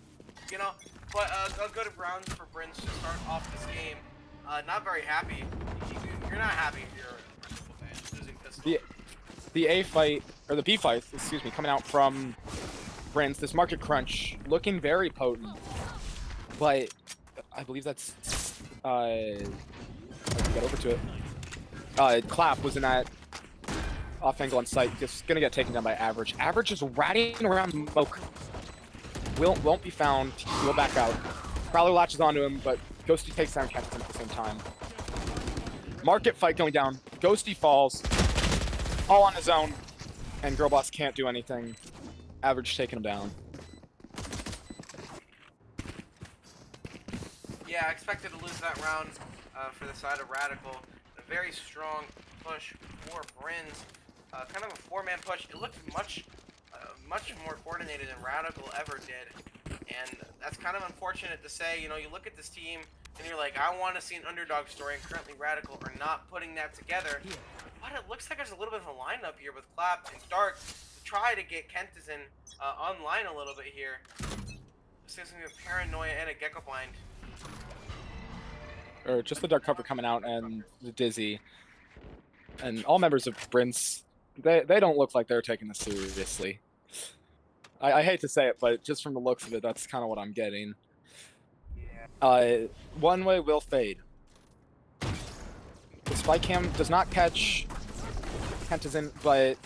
But a good round for Brihnz to start off this game. Not very happy. You're not happy if you're a Radical fan losing pistol. The A fight, or the B fight, excuse me, coming out from Brihnz. This market crunch looking very potent, but I believe that's get over to it. Clap was in that off angle on sight, just gonna get taken down by Average. Average is ratting around smoke. Won't be found. He will back out. Prowler latches onto him, but Ghosty takes down Kentison at the same time. Market fight going down. Ghosty falls. All on his own. And Girlboss can't do anything. Average taking him down. Yeah, I expected to lose that round for the side of Radical. A very strong push for Brihnz. Kind of a 4-man push. It looked much more coordinated than Radical ever did. And that's kind of unfortunate to say. You know, you look at this team and you're like, I want to see an underdog story, and currently Radical are not putting that together. But it looks like there's a little bit of a lineup here with Clap and Dark to try to get Kentizen online a little bit here. This is going to be a Paranoia and a Gecko Blind. Or just the dark cover coming out and the Dizzy. And all members of Brihnz, they don't look like they're taking this seriously. I hate to say it, but just from the looks of it, that's kind of what I'm getting. One way will fade. The spy cam does not catch Kentizen, but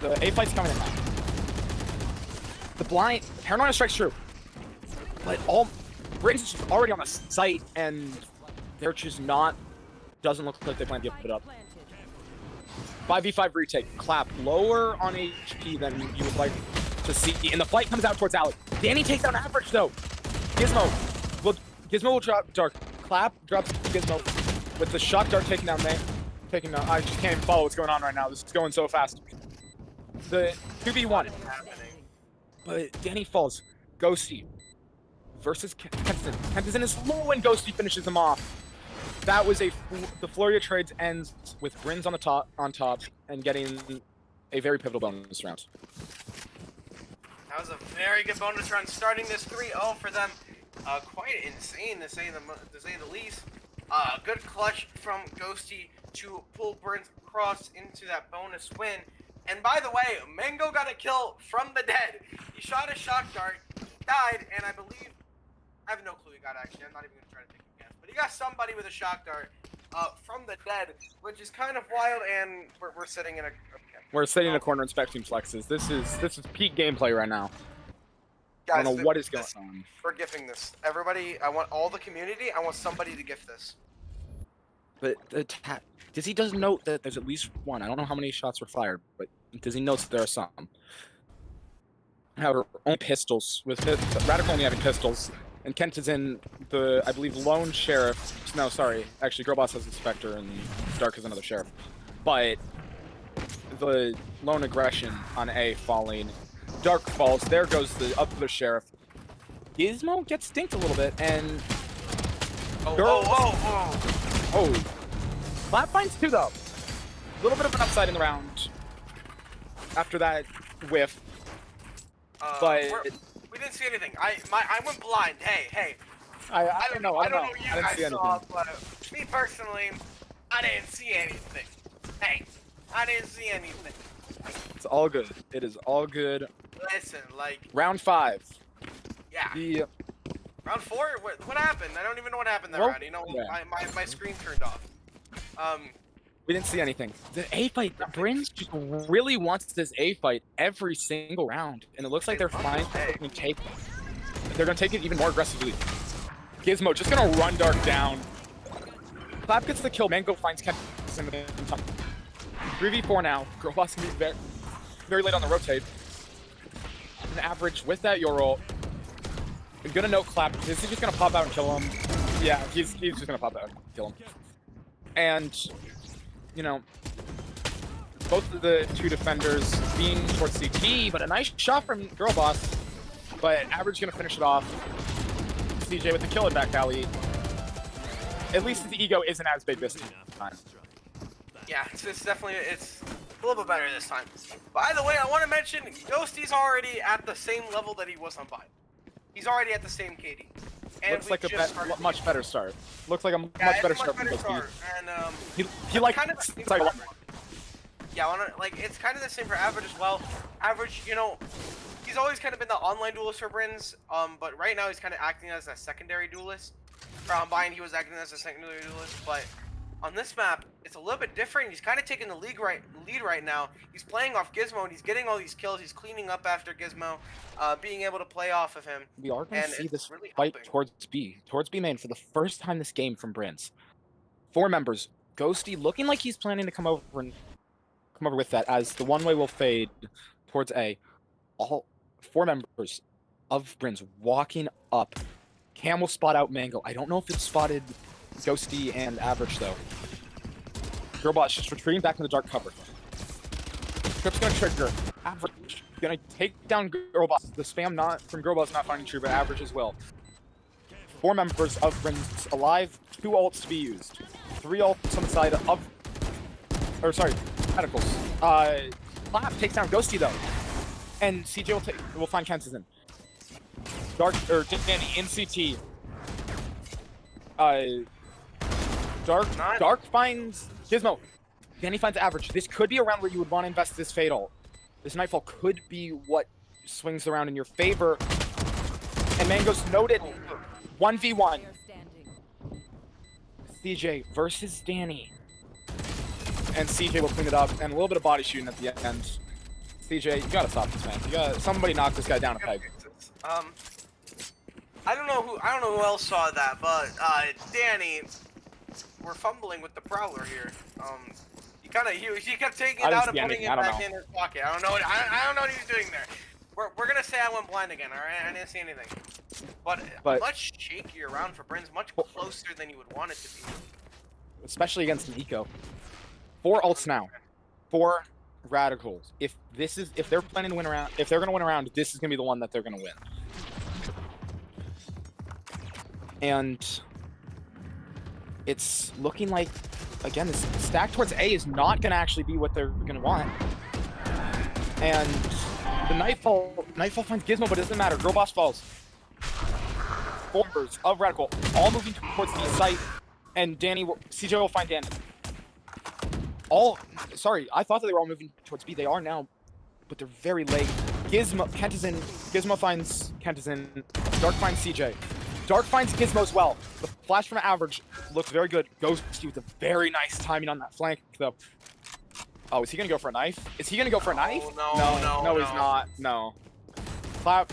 the A fight's coming in now. The blind Paranoia strikes true, but Brihnz is already on the site, and they're just not. Doesn't look like they plan to give it up. 5v5 retake. Clap lower on HP than you would like to see, and the fight comes out towards Alec. Danny takes out Average though. Gizmo will drop Dark. Clap drops Gizmo with the shock dart taking down May. I just can't even follow what's going on right now. This is going so fast. The 2v1. But Danny falls. Ghosty versus Kentizen. Kentizen is low and Ghosty finishes him off. That was the flurry of trades ends with Brihnz on top and getting a very pivotal bonus round. That was a very good bonus round, starting this 3-0 for them. Quite insane to say the least. Good clutch from Ghosty to pull Brihnz across into that bonus win. And by the way, Mango got a kill from the dead. He shot a shock dart, died, and I believe, I have no clue he got actually. I'm not even gonna try to take a guess, but he got somebody with a shock dart from the dead, which is kind of wild. And we're sitting in a. Okay. We're sitting in a corner inspecting flexes. This is peak gameplay right now. Guys, I don't know what is going on. We're gifting this. Everybody, I want all the community. I want somebody to gift this. But Dizzy does note that there's at least one. I don't know how many shots were fired, but Dizzy notes that there are some. However, only pistols. With Radical only having pistols, and Kent is in the, I believe, lone sheriff. No, sorry. Actually, Girlboss has Inspector, and Dark is another sheriff. But the lone aggression on A falling. Dark falls. There goes the other sheriff. Gizmo gets stinked a little bit, and Oh, Clap finds two though. A little bit of an upside in the round after that whiff, but we didn't see anything. I went blind. Hey. I don't know. I don't know what you I didn't guys see anything. saw, but me personally, I didn't see anything. Hey, I didn't see anything. It's all good. It is all good. Listen, like Round 5. yeah. The Round 4? What happened? I don't even know what happened that Well, round. You know, yeah. my screen turned off. We didn't see anything. The A fight, Brihnz just really wants this A fight every single round, and it looks like they're fine. They're gonna take it even more aggressively. Gizmo just gonna run Dark down. Clap gets the kill. Mango finds Kent in the top. 3v4 now. Girlboss can be very, very late on the rotate. An average with that Euro. I'm gonna note Clap. Is he just gonna pop out and kill him? Yeah, he's just gonna pop out and kill him. And you know, both of the two defenders being towards CT, but a nice shot from Girlboss. But Average gonna finish it off. CJ with the kill in back alley. At least his ego isn't as big this time. Yeah, it's definitely it's a little bit better this time. By the way, I want to mention Ghosty's already at the same level that he was on Vibe. He's already at the same KD. And Looks like a much better start. Looks like a much better start from Ghosty. And He like kind of sorry, yeah, I wanna, like it's kind of the same for Average as well. Average, you know, he's always kind of been the online duelist for Brihnz, but right now he's kind of acting as a secondary duelist. For Unbind, he was acting as a secondary duelist, but on this map, it's a little bit different. He's kind of taking the lead right now. He's playing off Gizmo, and he's getting all these kills. He's cleaning up after Gizmo, being able to play off of him. We are going to see this really fight helping. towards B main for the first time this game from Brihnz. 4 members. Ghosty looking like he's planning to come over with that as the one way will fade towards A. All 4 members of Brihnz walking up. Cam will spot out Mango. I don't know if it's spotted Ghosty and Average though. Girlbot's just retreating back in the dark cover. Trip's gonna trigger. Average gonna take down Girlboss. The spam not from Girlboss not finding true, but average as well. 4 members of Brihnz alive, 2 ults to be used. 3 ults on the side of, or sorry, Radicals. Clap takes down Ghosty though, and CJ will find Kensington. Dark or Danny in CT. Dark finds Gizmo. Danny finds average. This could be a round where you would want to invest this fatal. This Nightfall could be what swings the round in your favor. And Mango's noted 1v1. Player standing. CJ versus Danny. And CJ will clean it up. And a little bit of body shooting at the end. CJ, you gotta stop this, man. You gotta somebody knock this guy down a peg. I don't know who else saw that, but Danny, we're fumbling with the Prowler here. He kept taking it out and putting it back in his pocket. I don't know what he was doing there. We're gonna say I went blind again, alright? I didn't see anything. But a much shakier round for Brihnz, much closer than you would want it to be. Especially against an eco. 4 ults now. 4 Radicals. If they're planning to win around, if they're gonna win around, this is gonna be the one that they're gonna win. And it's looking like, again, this stack towards A is not going to actually be what they're going to want. And the Nightfall finds Gizmo, but it doesn't matter. Girlboss falls. 4 members of Radical, all moving towards the site, and CJ will find Danny. Sorry, I thought that they were all moving towards B. They are now, but they're very late. Gizmo finds Kentizin. Dark finds CJ. Dark finds Gizmo as well. The flash from average looks very good. Ghosty with a very nice timing on that flank, though. Oh, is he gonna go for a knife? Is he gonna go for a knife? No, he's not. No. Clap.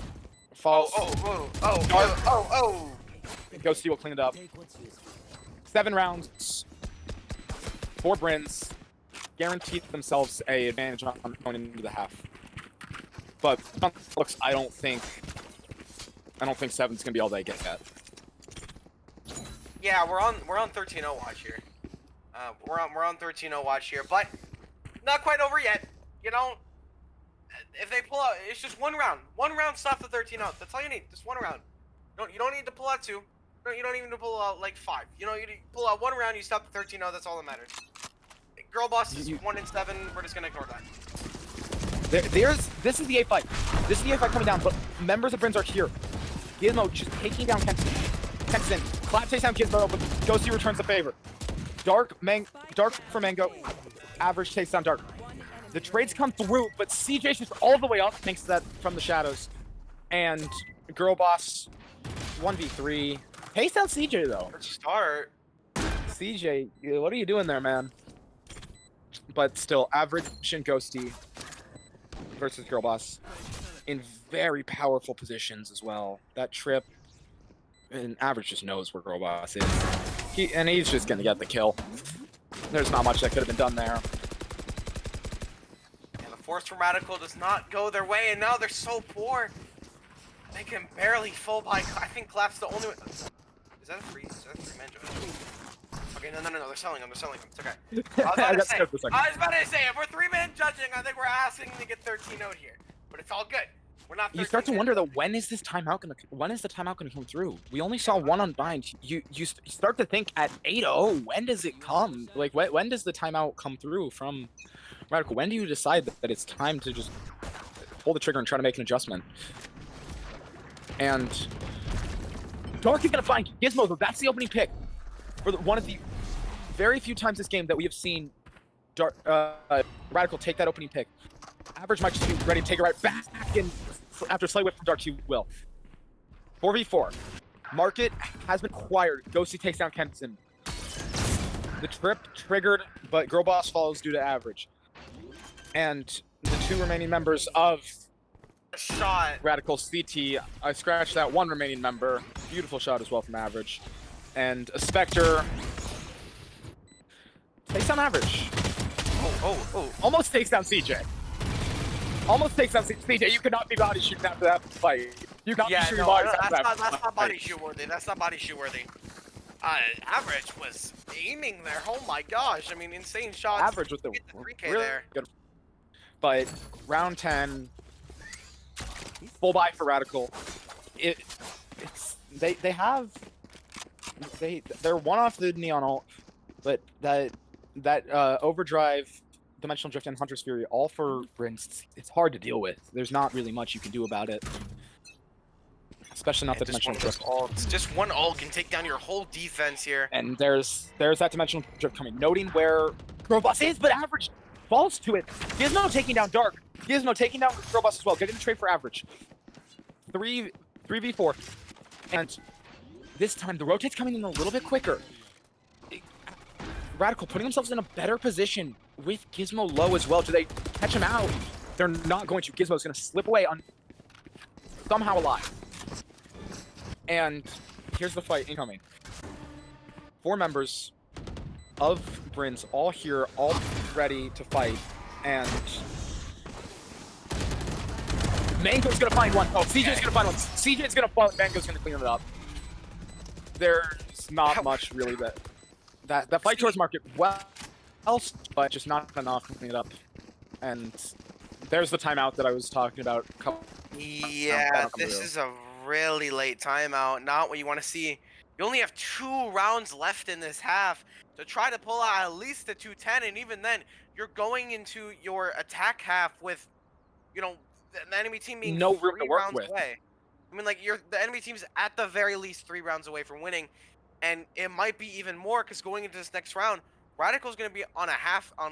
False. Ghosty will clean it up. 7 rounds. 4 Brihnz. Guaranteed themselves a advantage on going into the half. But looks, I don't think 7's gonna be all they get yet. Yeah, we're on 13-0 watch here. We're on 13-0 watch here, but not quite over yet. You know, if they pull out, it's just 1 round. 1 round stop the 13-0. That's all you need. Just 1 round. You don't need to pull out 2. You don't even need to pull out like 5. You know, you pull out 1 round, you stop the 13-0. That's all that matters. Girlboss is 1-7. We're just gonna ignore that. This is the A fight. This is the A fight coming down, but members of Brihnz are here. Gizmo just taking down Kensington. Clap takes down Gizmo, but Ghosty returns the favor. Dark for Mango. Average takes down Dark. The trades come through, but CJ's just all the way up thanks to that from the shadows. And Girlboss 1v3. Takes down CJ though. Let's start. CJ, what are you doing there, man? But still, average and Ghosty versus Girlboss in very powerful positions as well. That trip, and average just knows where Girlboss is. He's just gonna get the kill. There's not much that could have been done there. And the force from Radical does not go their way, and now they're so poor. They can barely full buy. I think Clap's the only one. Is that a free man judge? Okay, no, they're selling them. It's okay. I was about to say, if we're 3-man judging, I think we're asking to get 13-0 here. But it's all good. We're not. You start to wonder though, when is the timeout gonna come through? We only saw 1 unbind. You start to think at 8-0, when does it come? Like when does the timeout come through from Radical? When do you decide that it's time to just pull the trigger and try to make an adjustment? And Dark is gonna find Gizmo though. That's the opening pick for one of the very few times this game that we have seen Radical take that opening pick. Average might just be ready to take it right back, and after Slay Whip from Dark, he will. 4v4. Market has been acquired. Ghosty takes down Kempson. The trip triggered, but Girlboss follows due to average. And the 2 remaining members of Radical CT, I scratched that 1 remaining member. Beautiful shot as well from average. And a Spectre takes down average. Almost takes down CJ. Almost takes down CJ. You cannot be body shooting after that fight. You can't be shooting bodies after that fight. That's not body shoot worthy. That's not body shoot worthy. Average was aiming there. Oh my gosh. I mean, insane shots. Average with the 3K really there. Good. But round 10, full buy for Radical. They're one off the Neon ult, but that Overdrive, Dimensional Drift, and Hunter's Fury, all for Brihnz. It's hard to deal with. There's not really much you can do about it. Especially not the Dimensional Drift. Just one ult can take down your whole defense here. And there's that Dimensional Drift coming. Noting where Growboss is, but Average falls to it. Gizmo taking down Dark. Gizmo taking down Growboss as well. Getting the trade for Average. 3v4. And this time the rotate's coming in a little bit quicker. Radical putting themselves in a better position with Gizmo low as well. Do they catch him out? They're not going to. Gizmo's going to slip away somehow alive. And here's the fight incoming. 4 members of Brihnz all here, all ready to fight. And Mango's going to find one. Oh, CJ's going to find one. CJ's going to fall. Mango's going to clean it up. There's not much really that fight towards market well, but just not enough to clean it up. And there's the timeout that I was talking about. Yeah, this is a really late timeout. Not what you want to see. You only have 2 rounds left in this half to try to pull out at least the 210, and even then, you're going into your attack half with, you know, the enemy team being no room 3 to work rounds with. away. I mean, like, the enemy team's at the very least 3 rounds away from winning, and it might be even more because going into this next round, Radical's gonna be on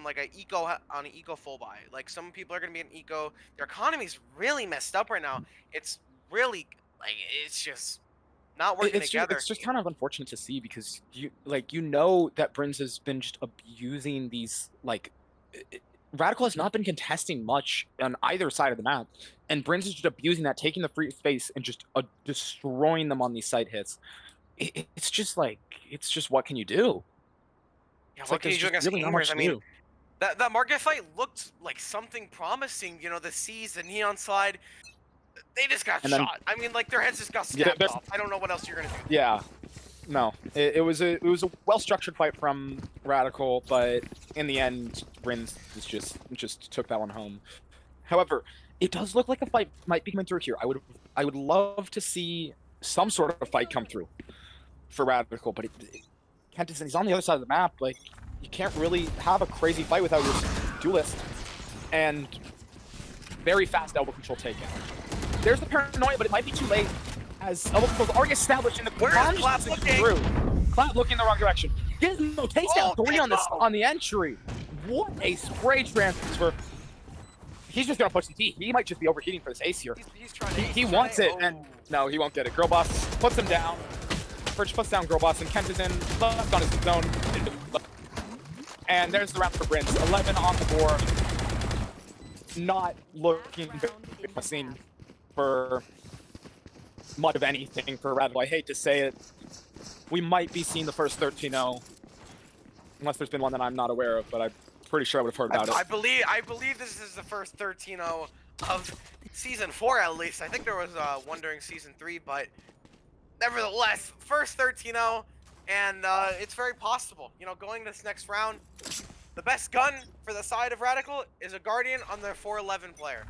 like an eco full buy. Like, some people are gonna be an eco. Their economy's really messed up right now. It's really like it's just not working together. It's just kind of unfortunate to see because you know that Brihnz has been just abusing these Radical has not been contesting much on either side of the map, and Brihnz is just abusing that, taking the free space and just destroying them on these side hits. It's just what can you do? Yeah, what can you do against gamers? I mean, that market fight looked like something promising. You know, the C's, the Neon slide, they just got shot. I mean, like, their heads just got snapped off. I don't know what else you're gonna do. Yeah, no, it was a well structured fight from Radical, but in the end, Brihnz just took that one home. However, it does look like a fight might be coming through here. I would love to see some sort of fight come through for Radical, but he's on the other side of the map. Like, you can't really have a crazy fight without your duelist. And very fast elbow control taken. There's the paranoia, but it might be too late as elbow control's already established in the Clap looking? Clap looking the wrong direction. Gizmo takes down 3 on the entry. What a spray transfer. He's just gonna push the T. He might just be overheating for this ace here. He wants it, and no, he won't get it. Girlboss puts him down. First puts down Girlboss, and Kent is in left on his zone. And there's the round for Brihnz. 11 on the board. Not looking promising for much of anything for Radical. I hate to say it. We might be seeing the first 13-0. Unless there's been one that I'm not aware of, but I'm pretty sure I would have heard about it. I believe this is the first 13-0 of Season 4, at least. I think there was one during Season 3, but nevertheless, first 13-0, and it's very possible. You know, going this next round, the best gun for the side of Radical is a Guardian on their 411 player.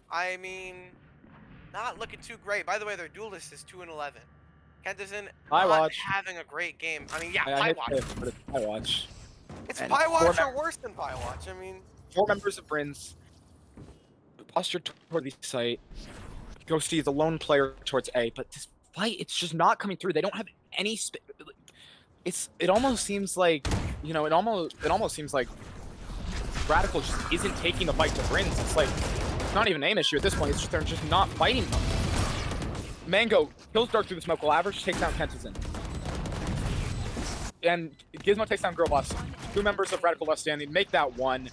I mean, not looking too great. By the way, their duelist is 2-11. Kent is not having a great game. I mean, yeah, Pie Watch. But it's Pie Watch. It's Pie Watch or worse than Pie Watch. I mean, 4 members of Brihnz postured toward the site. Ghosty is a lone player towards A, but this fight, it's just not coming through. They don't have any it almost seems like, you know, it almost seems like Radical just isn't taking the fight to Brihnz. It's like, it's not even an aim issue at this point. It's just they're just not fighting them. Mango kills Dark through the smoke while Average takes down Kentizen. And Gizmo takes down Girlboss. 2 members of Radical left standing. Make that one.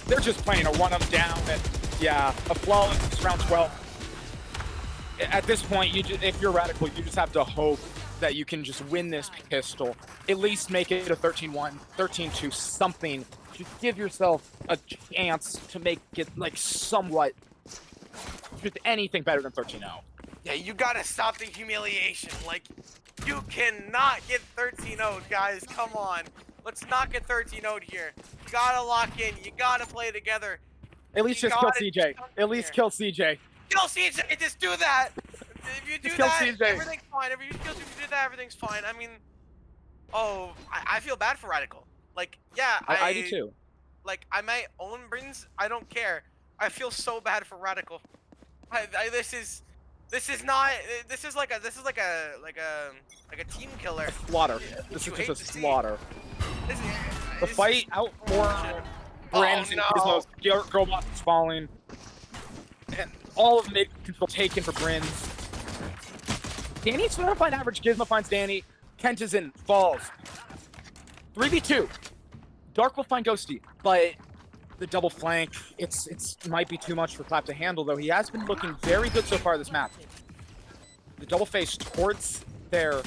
They're just playing to run them down. And yeah, a flawless round 12. At this point, if you're Radical, you just have to hope that you can just win this pistol. At least make it a 13-1, 13-2, something. Just give yourself a chance to make it, like, somewhat just anything better than 13-0. Yeah, you gotta stop the humiliation. Like, you cannot get 13-0'd, guys. Come on. Let's not get 13-0'd here. You gotta lock in. You gotta play together. At least just kill CJ. At least kill CJ. Kill CJ, just do that! If you do Just kill that, CJ. everything's fine. If you do that, everything's fine. I mean, oh, I feel bad for Radical. Like, yeah, I do too. Like, I might own Brihnz, I don't care. I feel so bad for Radical. This is not. This is like a team killer. Slaughter. Yeah, This you is hate just a to see. slaughter. This is, The this- fight out for Brihnz and Gizmo's Girlbot is falling. And all of mid control taken for Brihnz. Danny's trying to find average. Gizmo finds Danny. Kent is in. Falls. 3v2. Dark will find Ghosty, but the double flank, it's might be too much for Clap to handle, though. He has been looking very good so far this map. The double face towards their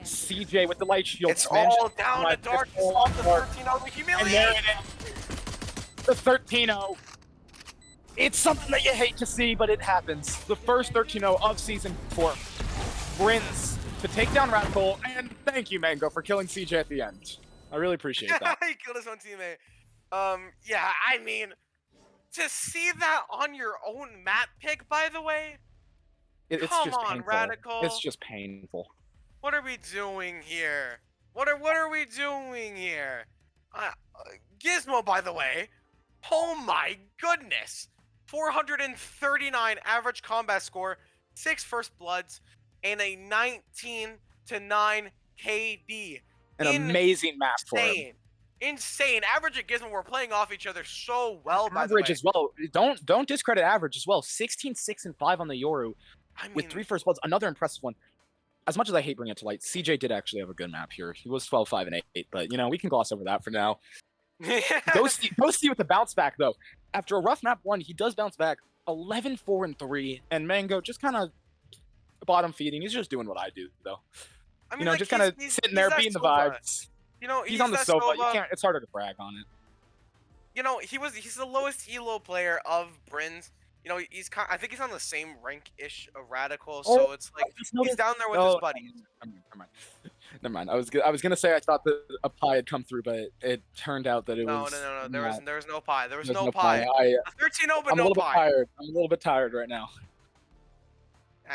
CJ with the light shield. It's all down to Dark. It's all The Dark. 13-0, the And humiliation. there it is. The 13-0. It's something that you hate to see, but it happens. The first 13-0 of Season 4. Brihnz to take down Radical, and thank you, Mango, for killing CJ at the end. I really appreciate that. He killed his own teammate. Yeah, I mean, to see that on your own map pick, by the way. It's Come just on, painful. Radical. It's just painful. What are we doing here? What are we doing here? Gizmo, by the way. Oh my goodness. 439 average combat score, 6 first bloods, and a 19-9 KD. An amazing map for him. Insane. Average and Gizmo were playing off each other so well, by the way. Average as well. Don't discredit average as well. 16, 6, and 5 on the Yoru I mean, with 3 first bloods. Another impressive one. As much as I hate bringing it to light, CJ did actually have a good map here. He was 12, 5, and 8, but you know, we can gloss over that for now. Ghosty with the bounce back though. After a rough map 1, he does bounce back 11, 4, and 3, and Mango just kind of bottom feeding. He's just doing what I do though. I mean, You know, like, just kind of he's sitting there that beating the Sova. vibes. You know, He's on the that sofa. You Sova. can't. It's harder to brag on it. You know, he's the lowest elo player of Brihnz. You know, I think he's on the same rank-ish of Radical, so it's like he's down there with his buddies. Never mind. I was gonna say I thought that a pie had come through, but it turned out that it No. was. There was no pie. There was There's no pie. I, A 13-0, but I'm a no little bit pie. tired. I'm a little bit tired right now.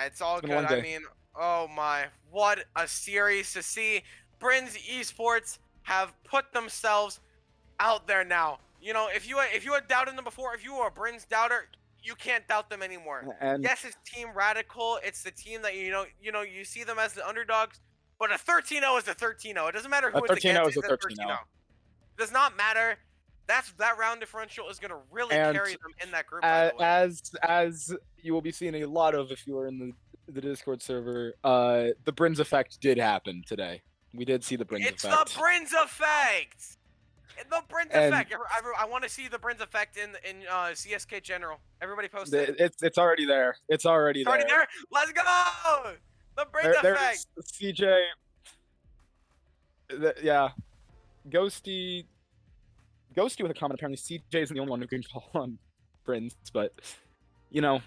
It's all It's been good. a long I day. mean, oh my, what a series to see. Brihnz Esports have put themselves out there now. You know, if you had doubted them before, if you were a Brihnz doubter, you can't doubt them anymore. And Yes, it's Team Radical. It's the team that you see them as the underdogs. But a 13-0 is a 13-0. It doesn't matter who it's 13-0 against. is a It's 13-0. It does not matter. That round differential is gonna really And carry them in that group. By the way. as you will be seeing a lot of if you are in the Discord server, the Brihnz effect did happen today. We did see the Brihnz It's effect. the Brihnz effect. The Brihnz And- effect. I want to see the Brihnz effect in CSK general. Everybody post it. It's already there. It's already It's already there. Let's go. The Brihnz There effect. is CJ. Yeah, Ghosty with a comment. Apparently, CJ isn't the only one who can call on Brihnz, but you know,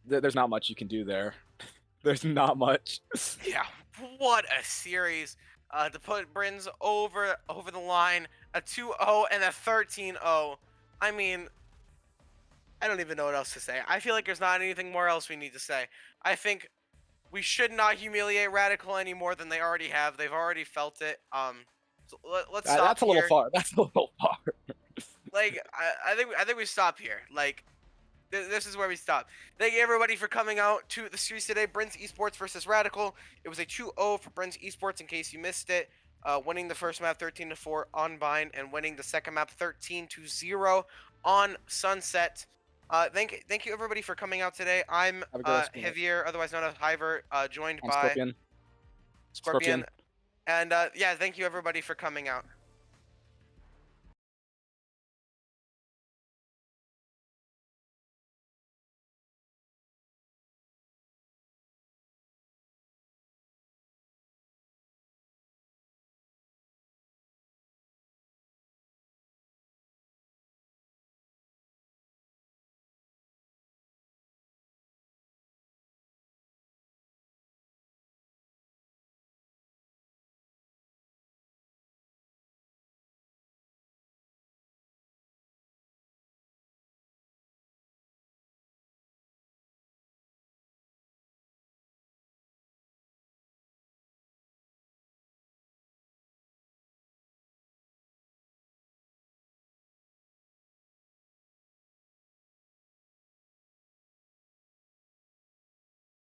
there's not much you can do there. There's not much. Yeah, what a series to put Brihnz over the line. A 2-0 and a 13-0. I mean, I don't even know what else to say. I feel like there's not anything more else we need to say. I think we should not humiliate Radical any more than they already have. They've already felt it. So let's stop That's a little here. far. That's a little far. Like, I think we stop here. Like, this is where we stop. Thank you everybody for coming out to the series today. Brihnz Esports versus Radical. It was a 2-0 for Brihnz Esports in case you missed it. Winning the first map 13-4 on Bind and winning the second map 13-0 on Sunset. Thank you everybody for coming out today. I'm Have a good rest of your Javier, otherwise known as Hyver, joined I'm by Scorpion. Scorpion. And yeah, thank you everybody for coming out.